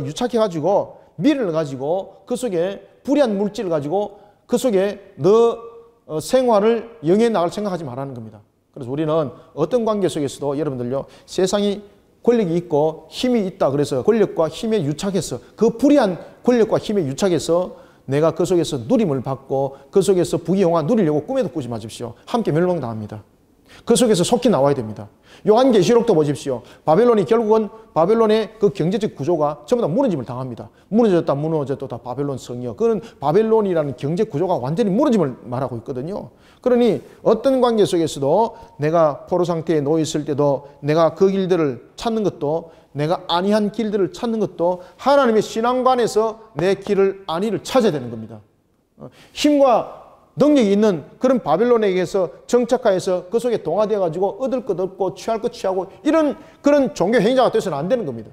유착해가지고 미를 가지고 그 속에 불의한 물질을 가지고 그 속에 너 생활을 영위해 나갈 생각하지 말라는 겁니다. 그래서 우리는 어떤 관계 속에서도 여러분들요, 세상이 권력이 있고 힘이 있다. 그래서 권력과 힘에 유착해서 그 불의한 권력과 힘에 유착해서 내가 그 속에서 누림을 받고 그 속에서 부귀영화 누리려고 꿈에도 꾸지 마십시오. 함께 멸망당합니다. 그 속에서 속히 나와야 됩니다. 요한계시록도 보십시오. 바벨론이 결국은 바벨론의 그 경제적 구조가 전부 다 무너짐을 당합니다. 무너졌다 바벨론 성이요. 그건 바벨론이라는 경제 구조가 완전히 무너짐을 말하고 있거든요. 그러니 어떤 관계 속에서도 내가 포로 상태에 놓여 있을 때도 내가 그 길들을 찾는 것도 내가 안이한 길들을 찾는 것도 하나님의 신앙관에서 내 길을 안위를 찾아야 되는 겁니다. 힘과 능력이 있는 그런 바벨론에게서 정착하여서 그 속에 동화되어 가지고 얻을 것 얻고 취할 것 취하고 이런 그런 종교 행위자가 되어서는 안 되는 겁니다.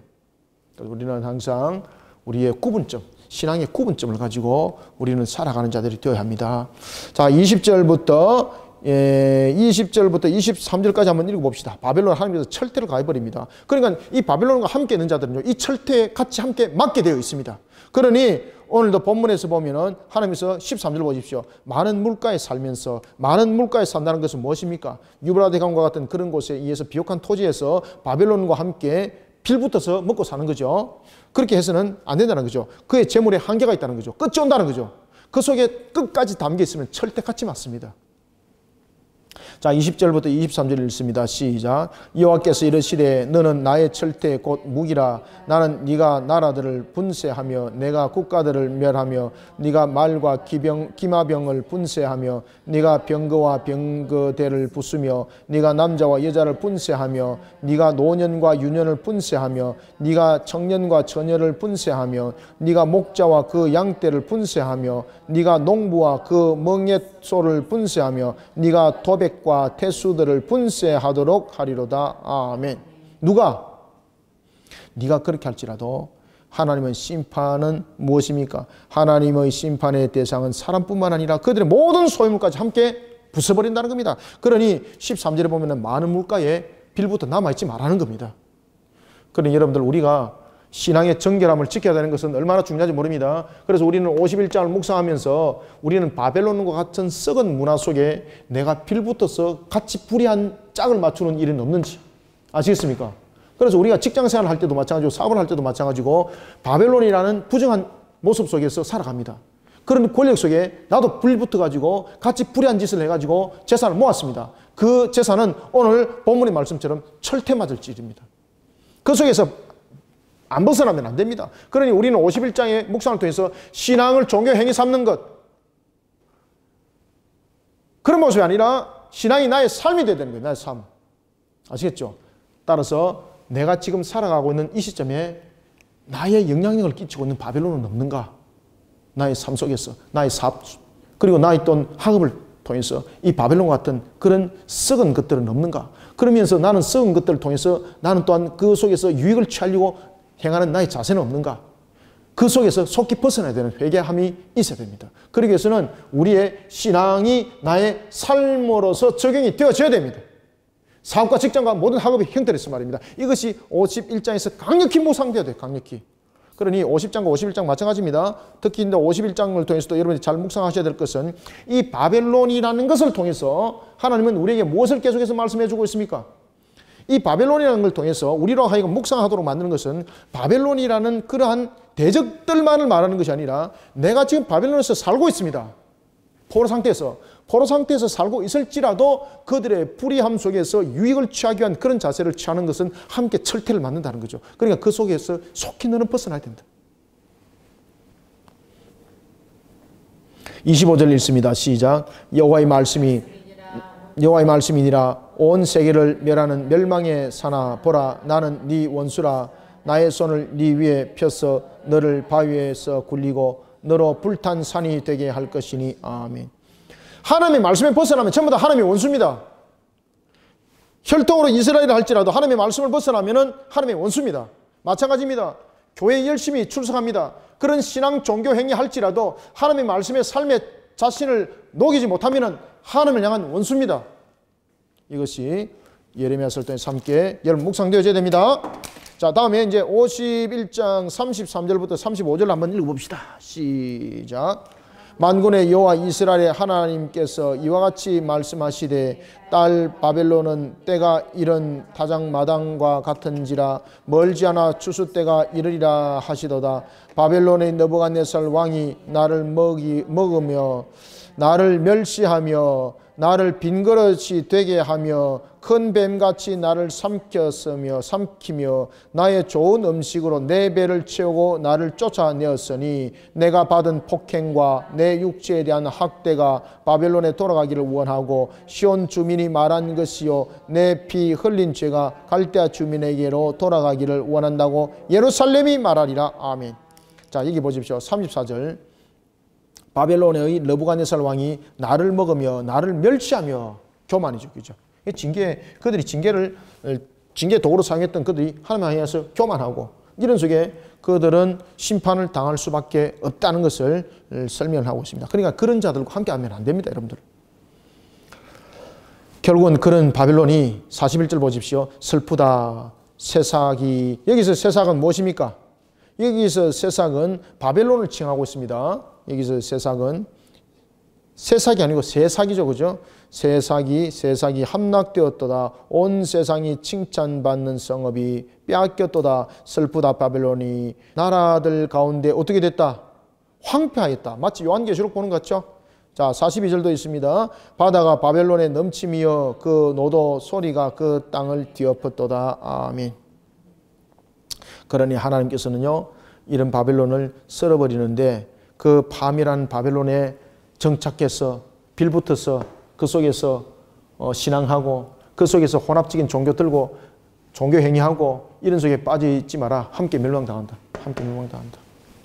그래서 우리는 항상 우리의 구분점, 신앙의 구분점을 가지고 우리는 살아가는 자들이 되어야 합니다. 자, 20절부터 23절까지 한번 읽어봅시다. 바벨론 하나님께서 철퇴를 가해버립니다. 그러니까 이 바벨론과 함께 있는 자들은요, 이 철퇴에 같이 함께 맞게 되어 있습니다. 그러니 오늘도 본문에서 보면은 하나님께서 13절 보십시오. 많은 물가에 살면서, 많은 물가에 산다는 것은 무엇입니까? 유브라데 강과 같은 그런 곳에 의해서 비옥한 토지에서 바벨론과 함께 빌붙어서 먹고 사는 거죠. 그렇게 해서는 안 된다는 거죠. 그의 재물에 한계가 있다는 거죠. 끝이 온다는 거죠. 그 속에 끝까지 담겨 있으면 철퇴같이 맞습니다. 자, 20절부터 23절 읽습니다. 시작. 여호와께서 이르시되 너는 나의 철퇴 곧 무기라. 나는 네가 나라들을 분쇄하며 내가 국가들을 멸하며 네가 말과 기마병을 분쇄하며 네가 병거와 병거대를 부수며 네가 남자와 여자를 분쇄하며 네가 노년과 유년을 분쇄하며 네가 청년과 처녀를 분쇄하며 네가 목자와 그 양떼를 분쇄하며 네가 농부와 그 멍에소를 분쇄하며 네가 도백과 태수들을 분쇄하도록 하리로다. 아멘. 누가? 네가 그렇게 할지라도 하나님의 심판은 무엇입니까? 하나님의 심판의 대상은 사람뿐만 아니라 그들의 모든 소유물까지 함께 부숴버린다는 겁니다. 그러니 13절에 보면 많은 물가에 빌부터 남아있지 말라는 겁니다. 그러니 여러분들 우리가 신앙의 정결함을 지켜야 되는 것은 얼마나 중요한지 모릅니다. 그래서 우리는 51장을 묵상하면서 우리는 바벨론과 같은 썩은 문화 속에 내가 빌붙어서 같이 불의한 짝을 맞추는 일은 없는지 아시겠습니까? 그래서 우리가 직장생활을 할 때도 마찬가지고 사업을 할 때도 마찬가지고 바벨론이라는 부정한 모습 속에서 살아갑니다. 그런 권력 속에 나도 빌붙어가지고 같이 불의한 짓을 해가지고 재산을 모았습니다. 그 재산은 오늘 본문의 말씀처럼 철퇴 맞을 일입니다. 그 속에서 안 벗어나면 안 됩니다. 그러니 우리는 51장의 묵상을 통해서 신앙을 종교 행위 삼는 것, 그런 모습이 아니라 신앙이 나의 삶이 되야 되는 거예요. 나의 삶. 아시겠죠? 따라서 내가 지금 살아가고 있는 이 시점에 나의 영향력을 끼치고 있는 바벨론은 없는가? 나의 삶 속에서, 나의 사업, 그리고 나의 돈 학업을 통해서 이 바벨론 같은 그런 썩은 것들은 없는가? 그러면서 나는 썩은 것들을 통해서 나는 또한 그 속에서 유익을 취하려고 행하는 나의 자세는 없는가? 그 속에서 속히 벗어나야 되는 회개함이 있어야 됩니다. 그러기 위해서는 우리의 신앙이 나의 삶으로서 적용이 되어져야 됩니다. 사업과 직장과 모든 학업의 형태를 했단 말입니다. 이것이 51장에서 강력히 묵상되어야 돼요. 강력히. 그러니 50장과 51장 마찬가지입니다. 특히 51장을 통해서도 여러분이 잘 묵상하셔야 될 것은 이 바벨론이라는 것을 통해서 하나님은 우리에게 무엇을 계속해서 말씀해 주고 있습니까? 이 바벨론이라는 걸 통해서 우리로 하여금 묵상하도록 만드는 것은 바벨론이라는 그러한 대적들만을 말하는 것이 아니라 내가 지금 바벨론에서 살고 있습니다. 포로 상태에서 살고 있을지라도 그들의 불의함 속에서 유익을 취하기 위한 그런 자세를 취하는 것은 함께 철퇴를 맞는다는 거죠. 그러니까 그 속에서 속히 너는 벗어나야 된다. 25절 읽습니다. 시작. 여호와의 말씀이니라 온 세계를 멸하는 멸망의 사나 보라 나는 네 원수라 나의 손을 네 위에 펴서 너를 바위에서 굴리고 너로 불탄 산이 되게 할 것이니 아멘. 하나님의 말씀에 벗어나면 전부 다 하나님의 원수입니다. 혈통으로 이스라엘을 할지라도 하나님의 말씀을 벗어나면 하나님의 원수입니다. 마찬가지입니다. 교회에 열심히 출석합니다. 그런 신앙 종교 행위 할지라도 하나님의 말씀의 삶에 자신을 녹이지 못하면 하나님을 향한 원수입니다. 이것이 예레미야서를 통해서 함께 여러분 묵상되어져야 됩니다. 자, 다음에 이제 51장 33절부터 35절 한번 읽어봅시다. 시작. 만군의 여호와 이스라엘의 하나님께서 이와 같이 말씀하시되 딸 바벨론은 때가 이른 다장마당과 같은지라 멀지 않아 추수 때가 이르리라 하시도다. 바벨론의 느부갓네살 왕이 나를 먹으며 나를 멸시하며 나를 빈그릇이 되게 하며 큰 뱀같이 나를 삼키며 나의 좋은 음식으로 내 배를 채우고 나를 쫓아내었으니 내가 받은 폭행과 내 육체에 대한 학대가 바벨론에 돌아가기를 원하고 시온 주민이 말한 것이요 내 피 흘린 죄가 갈대아 주민에게로 돌아가기를 원한다고 예루살렘이 말하리라. 아멘. 자, 여기 보십시오. 34절. 바벨론의 느부갓네살 왕이 나를 먹으며 나를 멸시하며 교만이죠. 그죠? 그들이 징계 도구로 사용했던 그들이 하나님을 향해서 교만하고 이런 속에 그들은 심판을 당할 수밖에 없다는 것을 설명을 하고 있습니다. 그러니까 그런 자들과 함께 하면 안 됩니다, 여러분들. 결국은 그런 바벨론이 41절 보십시오. 슬프다. 새싹이. 여기서 새싹은 무엇입니까? 여기서 새싹은 바벨론을 칭하고 있습니다. 여기서 새싹은 새싹이 아니고 새싹이죠. 그죠? 새싹이 함락되었도다. 온 세상이 칭찬받는 성읍이 빼앗겼도다. 슬프다 바벨론이. 나라들 가운데 어떻게 됐다? 황폐하였다. 마치 요한계시록 보는 것 같죠? 자, 42절도 있습니다. 바다가 바벨론에 넘치며 그 노도 소리가 그 땅을 뒤엎었도다. 아멘. 그러니 하나님께서는요, 이런 바벨론을 썰어버리는데 그 밤이라는 바벨론에 정착해서 빌붙어서 그 속에서 신앙하고 그 속에서 혼합적인 종교 들고 종교 행위하고 이런 속에 빠져있지 마라. 함께 멸망당한다. 함께 멸망당한다.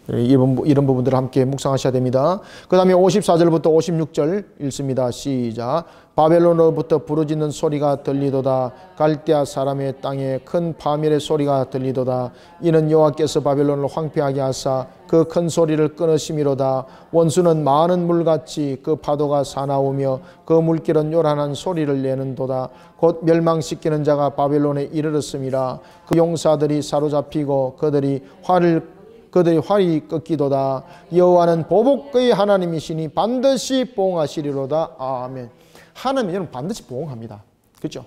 이런 부분들을 함께 묵상하셔야 됩니다. 그 다음에 54절부터 56절 읽습니다. 시작. 바벨론으로부터 부르짖는 소리가 들리도다. 갈대아 사람의 땅에 큰 파멸의 소리가 들리도다. 이는 여호와께서 바벨론을 황폐하게 하사 그 큰 소리를 끊으심이로다. 원수는 많은 물같이 그 파도가 사나우며 그 물길은 요란한 소리를 내는도다. 곧 멸망시키는 자가 바벨론에 이르렀음이라. 그 용사들이 사로잡히고 그들이 활이 꺾이도다. 여호와는 보복의 하나님이시니 반드시 보응하시리로다. 아멘. 하나님은 반드시 보응합니다. 그렇죠?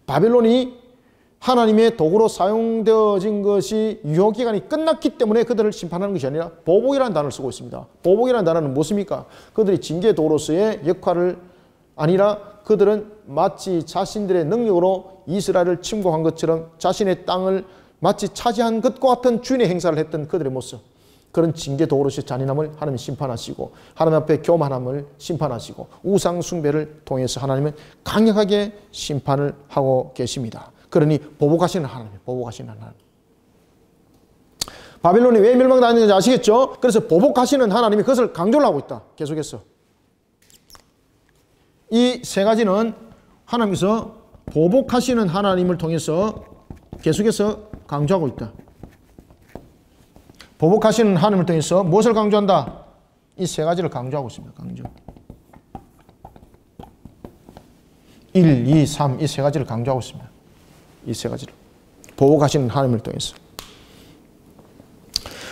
바벨론이 하나님의 도구로 사용되어진 것이 유효기간이 끝났기 때문에 그들을 심판하는 것이 아니라 보복이라는 단어를 쓰고 있습니다. 보복이라는 단어는 무엇입니까? 그들이 징계 도구로서의 역할을 아니라 그들은 마치 자신들의 능력으로 이스라엘을 침공한 것처럼 자신의 땅을 마치 차지한 것과 같은 주인의 행사를 했던 그들의 모습, 그런 징계 도구로서의 잔인함을 하나님이 심판하시고 하나님 앞에 교만함을 심판하시고 우상 숭배를 통해서 하나님은 강력하게 심판을 하고 계십니다. 그러니 보복하시는 하나님, 보복하시는 하나님. 바벨론이 왜 멸망당했는지 아시겠죠? 그래서 보복하시는 하나님이 그것을 강조를 하고 있다. 계속해서 이 세 가지는 하나님께서 보복하시는 하나님을 통해서 계속해서 강조하고 있다. 보복하시는 하나님을 통해서 무엇을 강조한다? 이 세 가지를 강조하고 있습니다. 강조. 1, 2, 3 이 세 가지를 강조하고 있습니다. 이 세 가지를. 보호하시는 하나님을 통해서.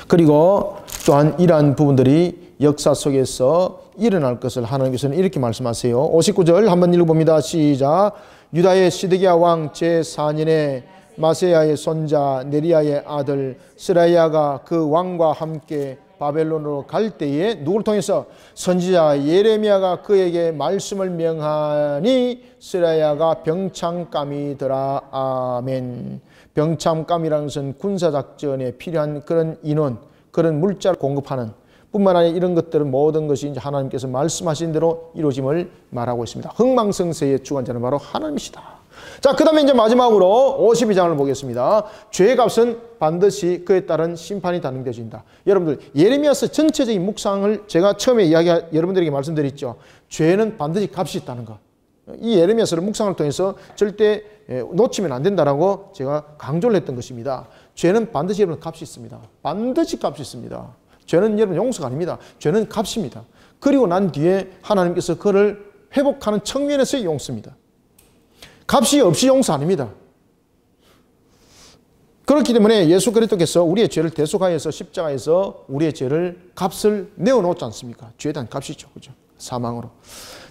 그리고 또한 이러한 부분들이 역사 속에서 일어날 것을 하나님께서는 이렇게 말씀하세요. 59절 한번 읽어봅니다. 시작. 유다의 시드기야 왕 제4년에 마세야의 손자 네리야의 아들 스라야가 그 왕과 함께 바벨론으로 갈 때에 누구를 통해서 선지자 예레미야가 그에게 말씀을 명하니 스라야가 병창감이더라. 아멘. 병참감이라는 것은 군사작전에 필요한 그런 인원, 그런 물자를 공급하는 뿐만 아니라 이런 것들은 모든 것이 이제 하나님께서 말씀하신 대로 이루어짐을 말하고 있습니다. 흥망성쇠의 주관자는 바로 하나님이시다. 자, 그 다음에 이제 마지막으로 52장을 보겠습니다. 죄의 값은 반드시 그에 따른 심판이 단행되어진다. 여러분들, 예레미야서 전체적인 묵상을 제가 처음에 여러분들에게 말씀드렸죠. 죄는 반드시 값이 있다는 것. 이 예레미야서를 묵상을 통해서 절대 놓치면 안 된다라고 제가 강조를 했던 것입니다. 죄는 반드시 여러분 값이 있습니다. 반드시 값이 있습니다. 죄는 여러분 용서가 아닙니다. 죄는 값입니다. 그리고 난 뒤에 하나님께서 그를 회복하는 측면에서의 용서입니다. 값이 없이 용서 아닙니다. 그렇기 때문에 예수 그리스도께서 우리의 죄를 대속하여서 십자가에서 우리의 죄를 값을 내어놓지 않습니까? 죄에 대한 값이죠. 그죠? 사망으로.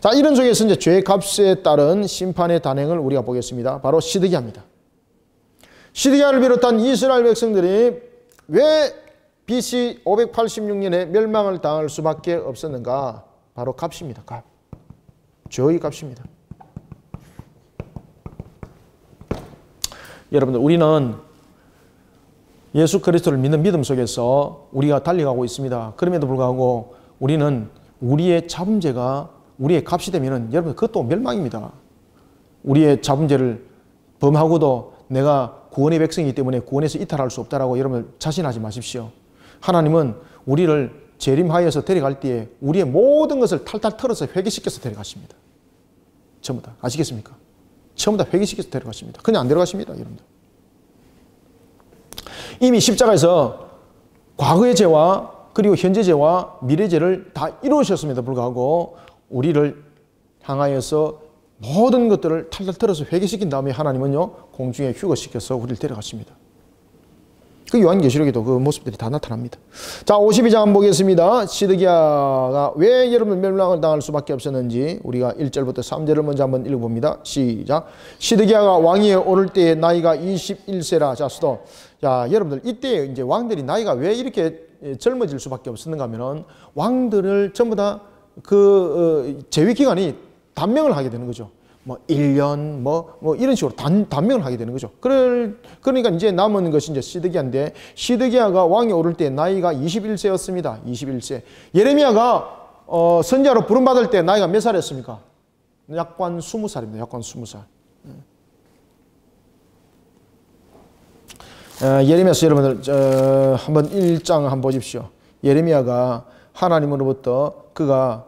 자, 이런 속에서 이제 죄의 값에 따른 심판의 단행을 우리가 보겠습니다. 바로 시드기야입니다. 시드기야를 비롯한 이스라엘 백성들이 왜 BC 586년에 멸망을 당할 수밖에 없었는가? 바로 값입니다. 값. 죄의 값입니다. 여러분들, 우리는 예수 그리스도를 믿는 믿음 속에서 우리가 달려가고 있습니다. 그럼에도 불구하고 우리는 우리의 자범죄가 우리의 값이 되면은 여러분 그것도 멸망입니다. 우리의 자범죄를 범하고도 내가 구원의 백성이기 때문에 구원에서 이탈할 수 없다라고 여러분 자신하지 마십시오. 하나님은 우리를 재림하여서 데려갈 때에 우리의 모든 것을 탈탈 털어서 회개시켜서 데려가십니다. 전부 다. 아시겠습니까? 전부 다 회개시켜서 데려가십니다. 그냥 안 데려가십니다. 여러분들. 이미 십자가에서 과거의 죄와 그리고 현재 죄와 미래 죄를 다 이루셨음에도 불구하고 우리를 향하여서 모든 것들을 탈탈 털어서 회개시킨 다음에 하나님은요 공중에 휴거시켜서 우리를 데려가십니다. 그 요한계시록에도 그 모습들이 다 나타납니다. 자, 52장 한번 보겠습니다. 시드기야가 왜 여러분 멸망을 당할 수밖에 없었는지 우리가 1절부터 3절을 먼저 한번 읽어봅니다. 시작. 시드기야가 왕위에 오를 때의 나이가 21세라. 자, 수도. 자, 여러분들 이때 이제 왕들이 나이가 왜 이렇게 젊어질 수밖에 없었는가 하면은 왕들을 전부 다 그 재위 기간이 단명을 하게 되는 거죠. 뭐 1년 뭐 이런 식으로 단명을 하게 되는 거죠. 그러니까 이제 남은 것이 이제 시드기야인데 시드기야가 왕에 오를 때 나이가 21세였습니다. 21세. 예레미야가 선지자로 부름받을 때 나이가 몇 살이었습니까? 약관 20살입니다. 약관 20살. 예레미야서 여러분들 한번 1장 한번 보십시오. 예레미야가 하나님으로부터 그가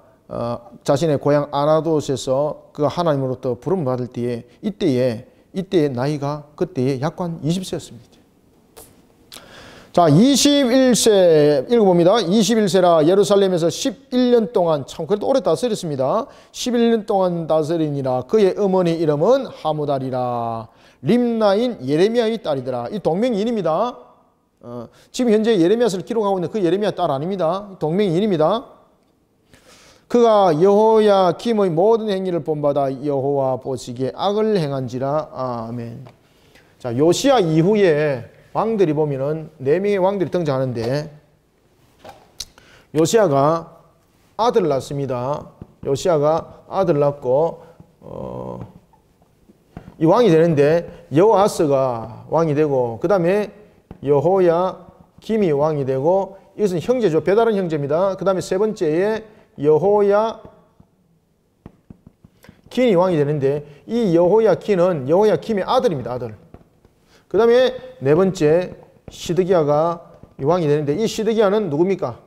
자신의 고향 아나돗에서 그가 하나님으로부터 부름을 받을 때에 이때의 나이가 그때의 약관 20세였습니다. 자, 21세 읽어봅니다. 21세라 예루살렘에서 11년 동안 참 그래도 오래 다스렸습니다. 11년 동안 다스리니라. 그의 어머니 이름은 하무달이라. 림나인 예레미야의 딸이더라. 이 동명이인입니다. 지금 현재 예레미야서를 기록하고 있는 그 예레미야 딸 아닙니다. 동명이인입니다. 그가 여호야김의 모든 행위를 본받아 여호와 보시기에 악을 행한지라. 아멘. 자, 요시야 이후에 왕들이 보면은 4명의 왕들이 등장하는데 요시야가 아들을 낳습니다. 요시야가 아들을 낳고 이 왕이 되는데 여호아스가 왕이 되고 그 다음에 여호야김이 왕이 되고 이것은 형제죠. 배다른 형제입니다. 그 다음에 세 번째에 여호야긴이 왕이 되는데 이 여호야긴은 여호야김의 아들입니다. 아들. 그 다음에 네 번째 시드기야가 왕이 되는데 이 시드기야는 누굽니까?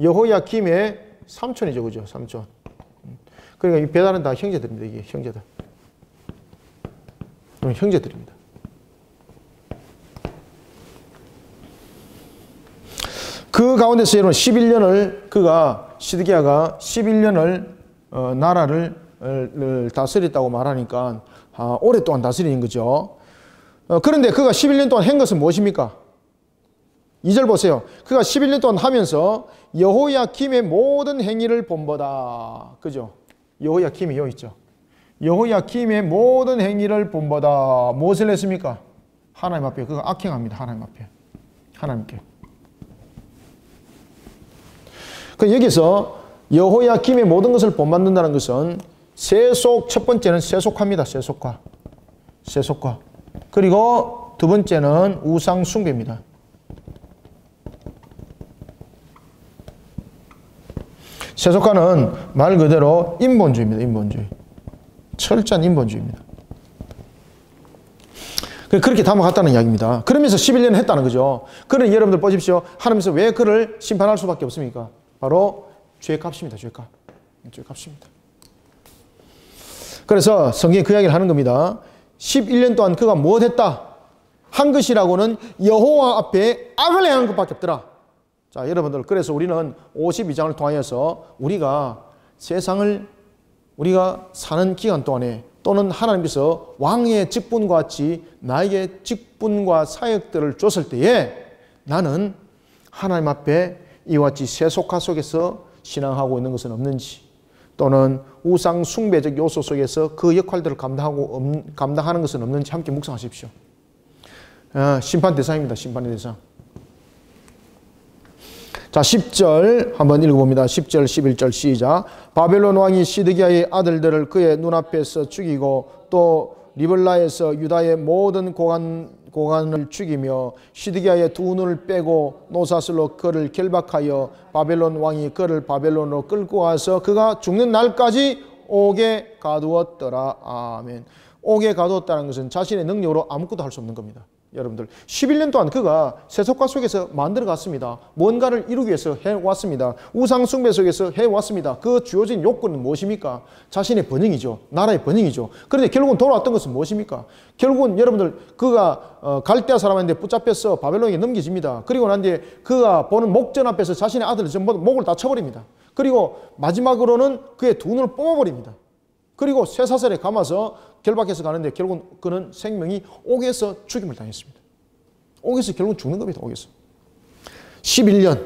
여호야김의 삼촌이죠. 그죠? 삼촌. 그러니까 이 배달은 다 형제들입니다. 이게 형제들. 형제들입니다. 그 가운데서 여러분 11년을 시드기야가 11년을 나라를 다스렸다고 말하니까 오랫동안 다스리는 거죠. 그런데 그가 11년 동안 한 것은 무엇입니까? 2절 보세요. 그가 11년 동안 하면서 여호야김의 모든 행위를 본보다. 그죠? 여호야김이 여기 있죠. 여호야김의 모든 행위를 본보다. 무엇을 했습니까? 하나님 앞에 그가 악행합니다. 하나님 앞에. 하나님께. 그 여기서 여호야김의 모든 것을 본받는다는 것은 세속, 첫 번째는 세속화입니다. 세속화. 세속화. 그리고 두 번째는 우상 숭배입니다. 세속화는 말 그대로 인본주의입니다. 인본주의. 철저한 인본주의입니다. 그렇게 담아갔다는 이야기입니다. 그러면서 11년을 했다는 거죠. 그러니 여러분들 보십시오. 하나님께서 왜 그를 심판할 수밖에 없습니까? 바로 죄의 값입니다. 죄의 값. 죄의 값입니다. 그래서 성경이 그 이야기를 하는 겁니다. 11년 동안 그가 무엇했다? 한 것이라고는 여호와 앞에 악을 행한 것밖에 없더라. 자, 여러분들, 그래서 우리는 52장을 통하여서 우리가 세상을 우리가 사는 기간 동안에 또는 하나님께서 왕의 직분과 같이 나에게 직분과 사역들을 줬을 때에 나는 하나님 앞에 이와 같이 세속화 속에서 신앙하고 있는 것은 없는지, 또는 우상 숭배적 요소 속에서 그 역할들을 감당하는 것은 없는지 함께 묵상하십시오. 심판 대상입니다. 심판의 대상. 자, 10절 한번 읽어봅니다. 10절, 11절 시작. 바벨론 왕이 시드기야의 아들들을 그의 눈앞에서 죽이고 또 리블라에서 유다의 모든 고관을 죽이며 시드기야의 두 눈을 빼고 노사슬로 그를 결박하여 바벨론 왕이 그를 바벨론으로 끌고 와서 그가 죽는 날까지 옥에 가두었더라. 아멘. 옥에 가두었다는 것은 자신의 능력으로 아무것도 할 수 없는 겁니다. 여러분들, 11년 동안 그가 세속화 속에서 만들어갔습니다. 뭔가를 이루기 위해서 해왔습니다. 우상 숭배 속에서 해왔습니다. 그 주어진 요건은 무엇입니까? 자신의 번영이죠. 나라의 번영이죠. 그런데 결국은 돌아왔던 것은 무엇입니까? 결국은 여러분들, 그가 갈대아 사람한테 붙잡혀서 바벨론에게 넘겨집니다. 그리고 난 뒤에 그가 보는 목전 앞에서 자신의 아들을 전부 목을 다 쳐버립니다. 그리고 마지막으로는 그의 두 눈을 뽑아버립니다. 그리고 쇠사슬에 감아서 결박해서 가는데 결국은 그는 생명이 옥에서 죽임을 당했습니다. 옥에서 결국은 죽는 겁니다. 옥에서. 11년.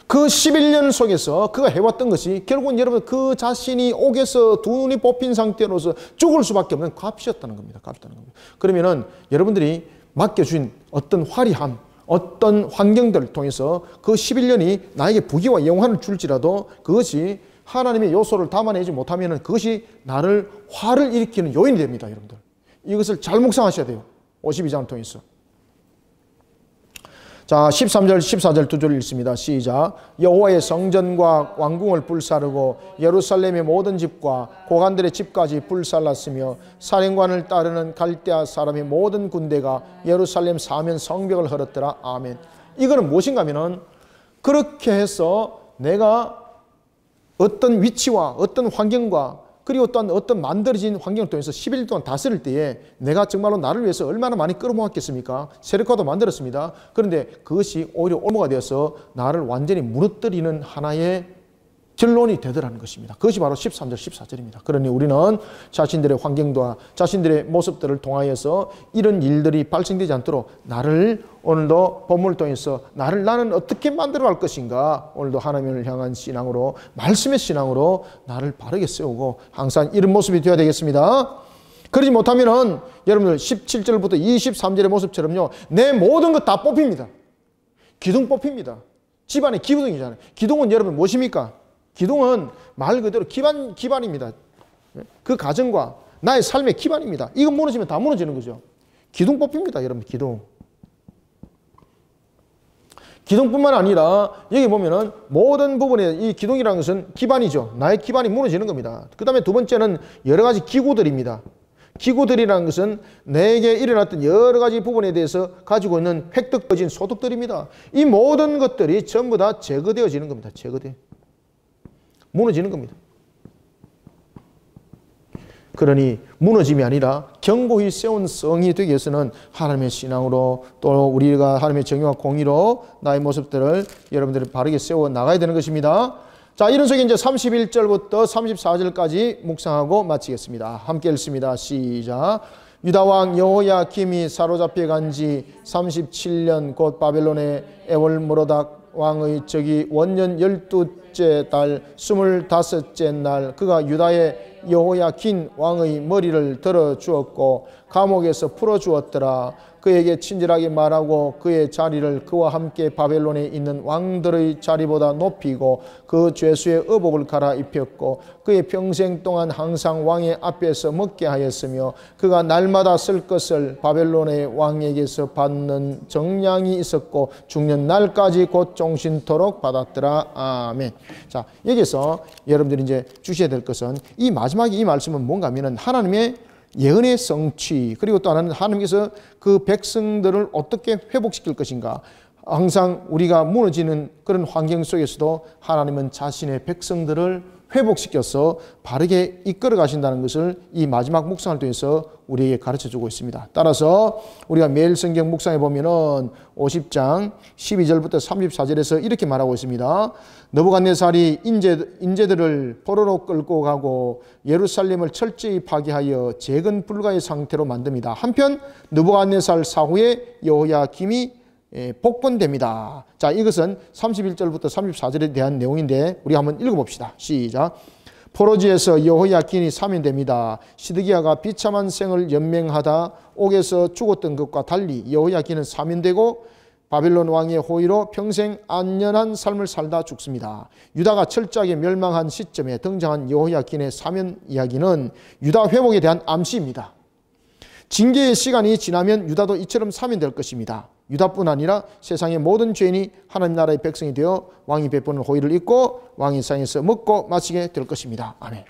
그 11년 속에서 그가 해왔던 것이 결국은 여러분 그 자신이 옥에서 두 눈이 뽑힌 상태로서 죽을 수밖에 없는 값이었다는 겁니다. 값이었다는 겁니다. 그러면은 여러분들이 맡겨주신 어떤 화려함, 어떤 환경들을 통해서 그 11년이 나에게 부귀와 영화를 줄지라도 그것이 하나님의 요소를 담아내지 못하면 그것이 나를 화를 일으키는 요인이 됩니다. 여러분들, 이것을 잘 묵상하셔야 돼요. 52장을 통해서. 자, 13절 14절 두 줄 읽습니다. 시작. 여호와의 성전과 왕궁을 불사르고 예루살렘의 모든 집과 고관들의 집까지 불살랐으며 사령관을 따르는 갈대아 사람의 모든 군대가 예루살렘 사면 성벽을 헐었더라. 아멘. 이거는 무엇인가 하면은 그렇게 해서 내가 어떤 위치와 어떤 환경과 그리고 또한 어떤 만들어진 환경을 통해서 11일 동안 다스릴 때에 내가 정말로 나를 위해서 얼마나 많이 끌어모았겠습니까? 세력화도 만들었습니다. 그런데 그것이 오히려 올무가 되어서 나를 완전히 무너뜨리는 하나의 결론이 되더라는 것입니다. 그것이 바로 13절 14절입니다. 그러니 우리는 자신들의 환경과 자신들의 모습들을 통하여서 이런 일들이 발생되지 않도록 나를 오늘도 본문을 통해서 나는 어떻게 만들어갈 것인가, 오늘도 하나님을 향한 신앙으로, 말씀의 신앙으로 나를 바르게 세우고 항상 이런 모습이 되어야 되겠습니다. 그러지 못하면은 여러분들 17절부터 23절의 모습처럼요, 내 모든 것 다 뽑힙니다. 기둥 뽑힙니다. 집안의 기둥이잖아요. 기둥은 여러분 무엇입니까? 기둥은 말 그대로 기반입니다. 그 가정과 나의 삶의 기반입니다. 이거 무너지면 다 무너지는 거죠. 기둥 뽑힙니다. 여러분, 기둥. 기둥뿐만 아니라 여기 보면은 모든 부분에 이 기둥이라는 것은 기반이죠. 나의 기반이 무너지는 겁니다. 그 다음에 두 번째는 여러 가지 기구들입니다. 기구들이라는 것은 내게 일어났던 여러 가지 부분에 대해서 가지고 있는 획득되어진 소득들입니다. 이 모든 것들이 전부 다 제거되어지는 겁니다. 무너지는 겁니다. 그러니 무너짐이 아니라 견고히 세운 성이 되기 위해서는 하나님의 신앙으로 또 우리가 하나님의 정의와 공의로 나의 모습들을 여러분들이 바르게 세워 나가야 되는 것입니다. 자, 이런 속에 이제 31절부터 34절까지 묵상하고 마치겠습니다. 함께 읽습니다. 시작. 유다 왕 여호야김이 사로잡혀 간 지 37년 곧 바벨론의 에월므로닥 왕의 적이 원년 12째 달 25째 날 그가 유다의 여호야긴 왕의 머리를 들어 주었고 감옥에서 풀어 주었더라. 그에게 친절하게 말하고 그의 자리를 그와 함께 바벨론에 있는 왕들의 자리보다 높이고 그 죄수의 의복을 갈아입혔고 그의 평생 동안 항상 왕의 앞에서 먹게 하였으며 그가 날마다 쓸 것을 바벨론의 왕에게서 받는 정량이 있었고 죽는 날까지 곧 종신토록 받았더라. 아멘. 자, 여기서 여러분들이 이제 주셔야 될 것은 이 마지막에 이 말씀은 뭔가 하면은 하나님의 예언의 성취, 그리고 또 하나는 하나님께서 그 백성들을 어떻게 회복시킬 것인가. 항상 우리가 무너지는 그런 환경 속에서도 하나님은 자신의 백성들을 회복시켜서 바르게 이끌어 가신다는 것을 이 마지막 묵상을 통해서 우리에게 가르쳐 주고 있습니다. 따라서 우리가 매일 성경 묵상해 보면은 50장 12절부터 34절에서 이렇게 말하고 있습니다. 느부갓네살이 인재들을 포로로 끌고 가고 예루살렘을 철저히 파괴하여 재건 불가의 상태로 만듭니다. 한편 느부갓네살 사후에 여호야김이 복권됩니다. 자, 이것은 31절부터 34절에 대한 내용인데 우리 한번 읽어봅시다. 시작. 포로지에서 여호야긴이 사면됩니다. 시드기야가 비참한 생을 연맹하다 옥에서 죽었던 것과 달리 여호야긴은 사면되고 바벨론 왕의 호의로 평생 안전한 삶을 살다 죽습니다. 유다가 철저하게 멸망한 시점에 등장한 여호야긴의 사면 이야기는 유다 회복에 대한 암시입니다. 징계의 시간이 지나면 유다도 이처럼 사면될 것입니다. 유다뿐 아니라 세상의 모든 죄인이 하나님 나라의 백성이 되어 왕이 베푸는 호의를 입고 왕의 상에서 먹고 마시게 될 것입니다. 아멘.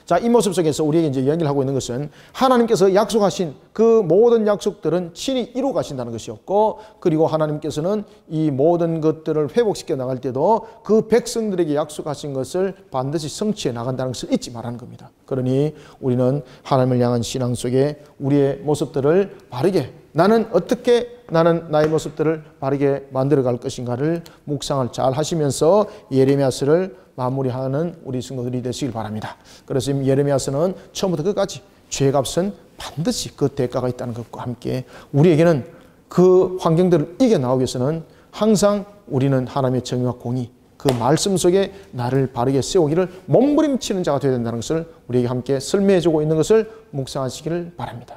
자, 이 모습 속에서 우리에게 이제 이야기를 하고 있는 것은 하나님께서 약속하신 그 모든 약속들은 친히 이루어 가신다는 것이었고, 그리고 하나님께서는 이 모든 것들을 회복시켜 나갈 때도 그 백성들에게 약속하신 것을 반드시 성취해 나간다는 것을 잊지 말라는 겁니다. 그러니 우리는 하나님을 향한 신앙 속에 우리의 모습들을 바르게, 나는 어떻게 나의 모습들을 바르게 만들어 갈 것인가를 묵상을 잘 하시면서 예레미야서를 마무리하는 우리 성도들이 되시길 바랍니다. 그래서 예레미야서는 처음부터 끝까지 죄값은 반드시 그 대가가 있다는 것과 함께 우리에게는 그 환경들을 이겨나가기 위해서는 항상 우리는 하나님의 정의와 공의, 그 말씀 속에 나를 바르게 세우기를 몸부림치는 자가 되어야 된다는 것을 우리에게 함께 설명해 주고 있는 것을 묵상하시기를 바랍니다.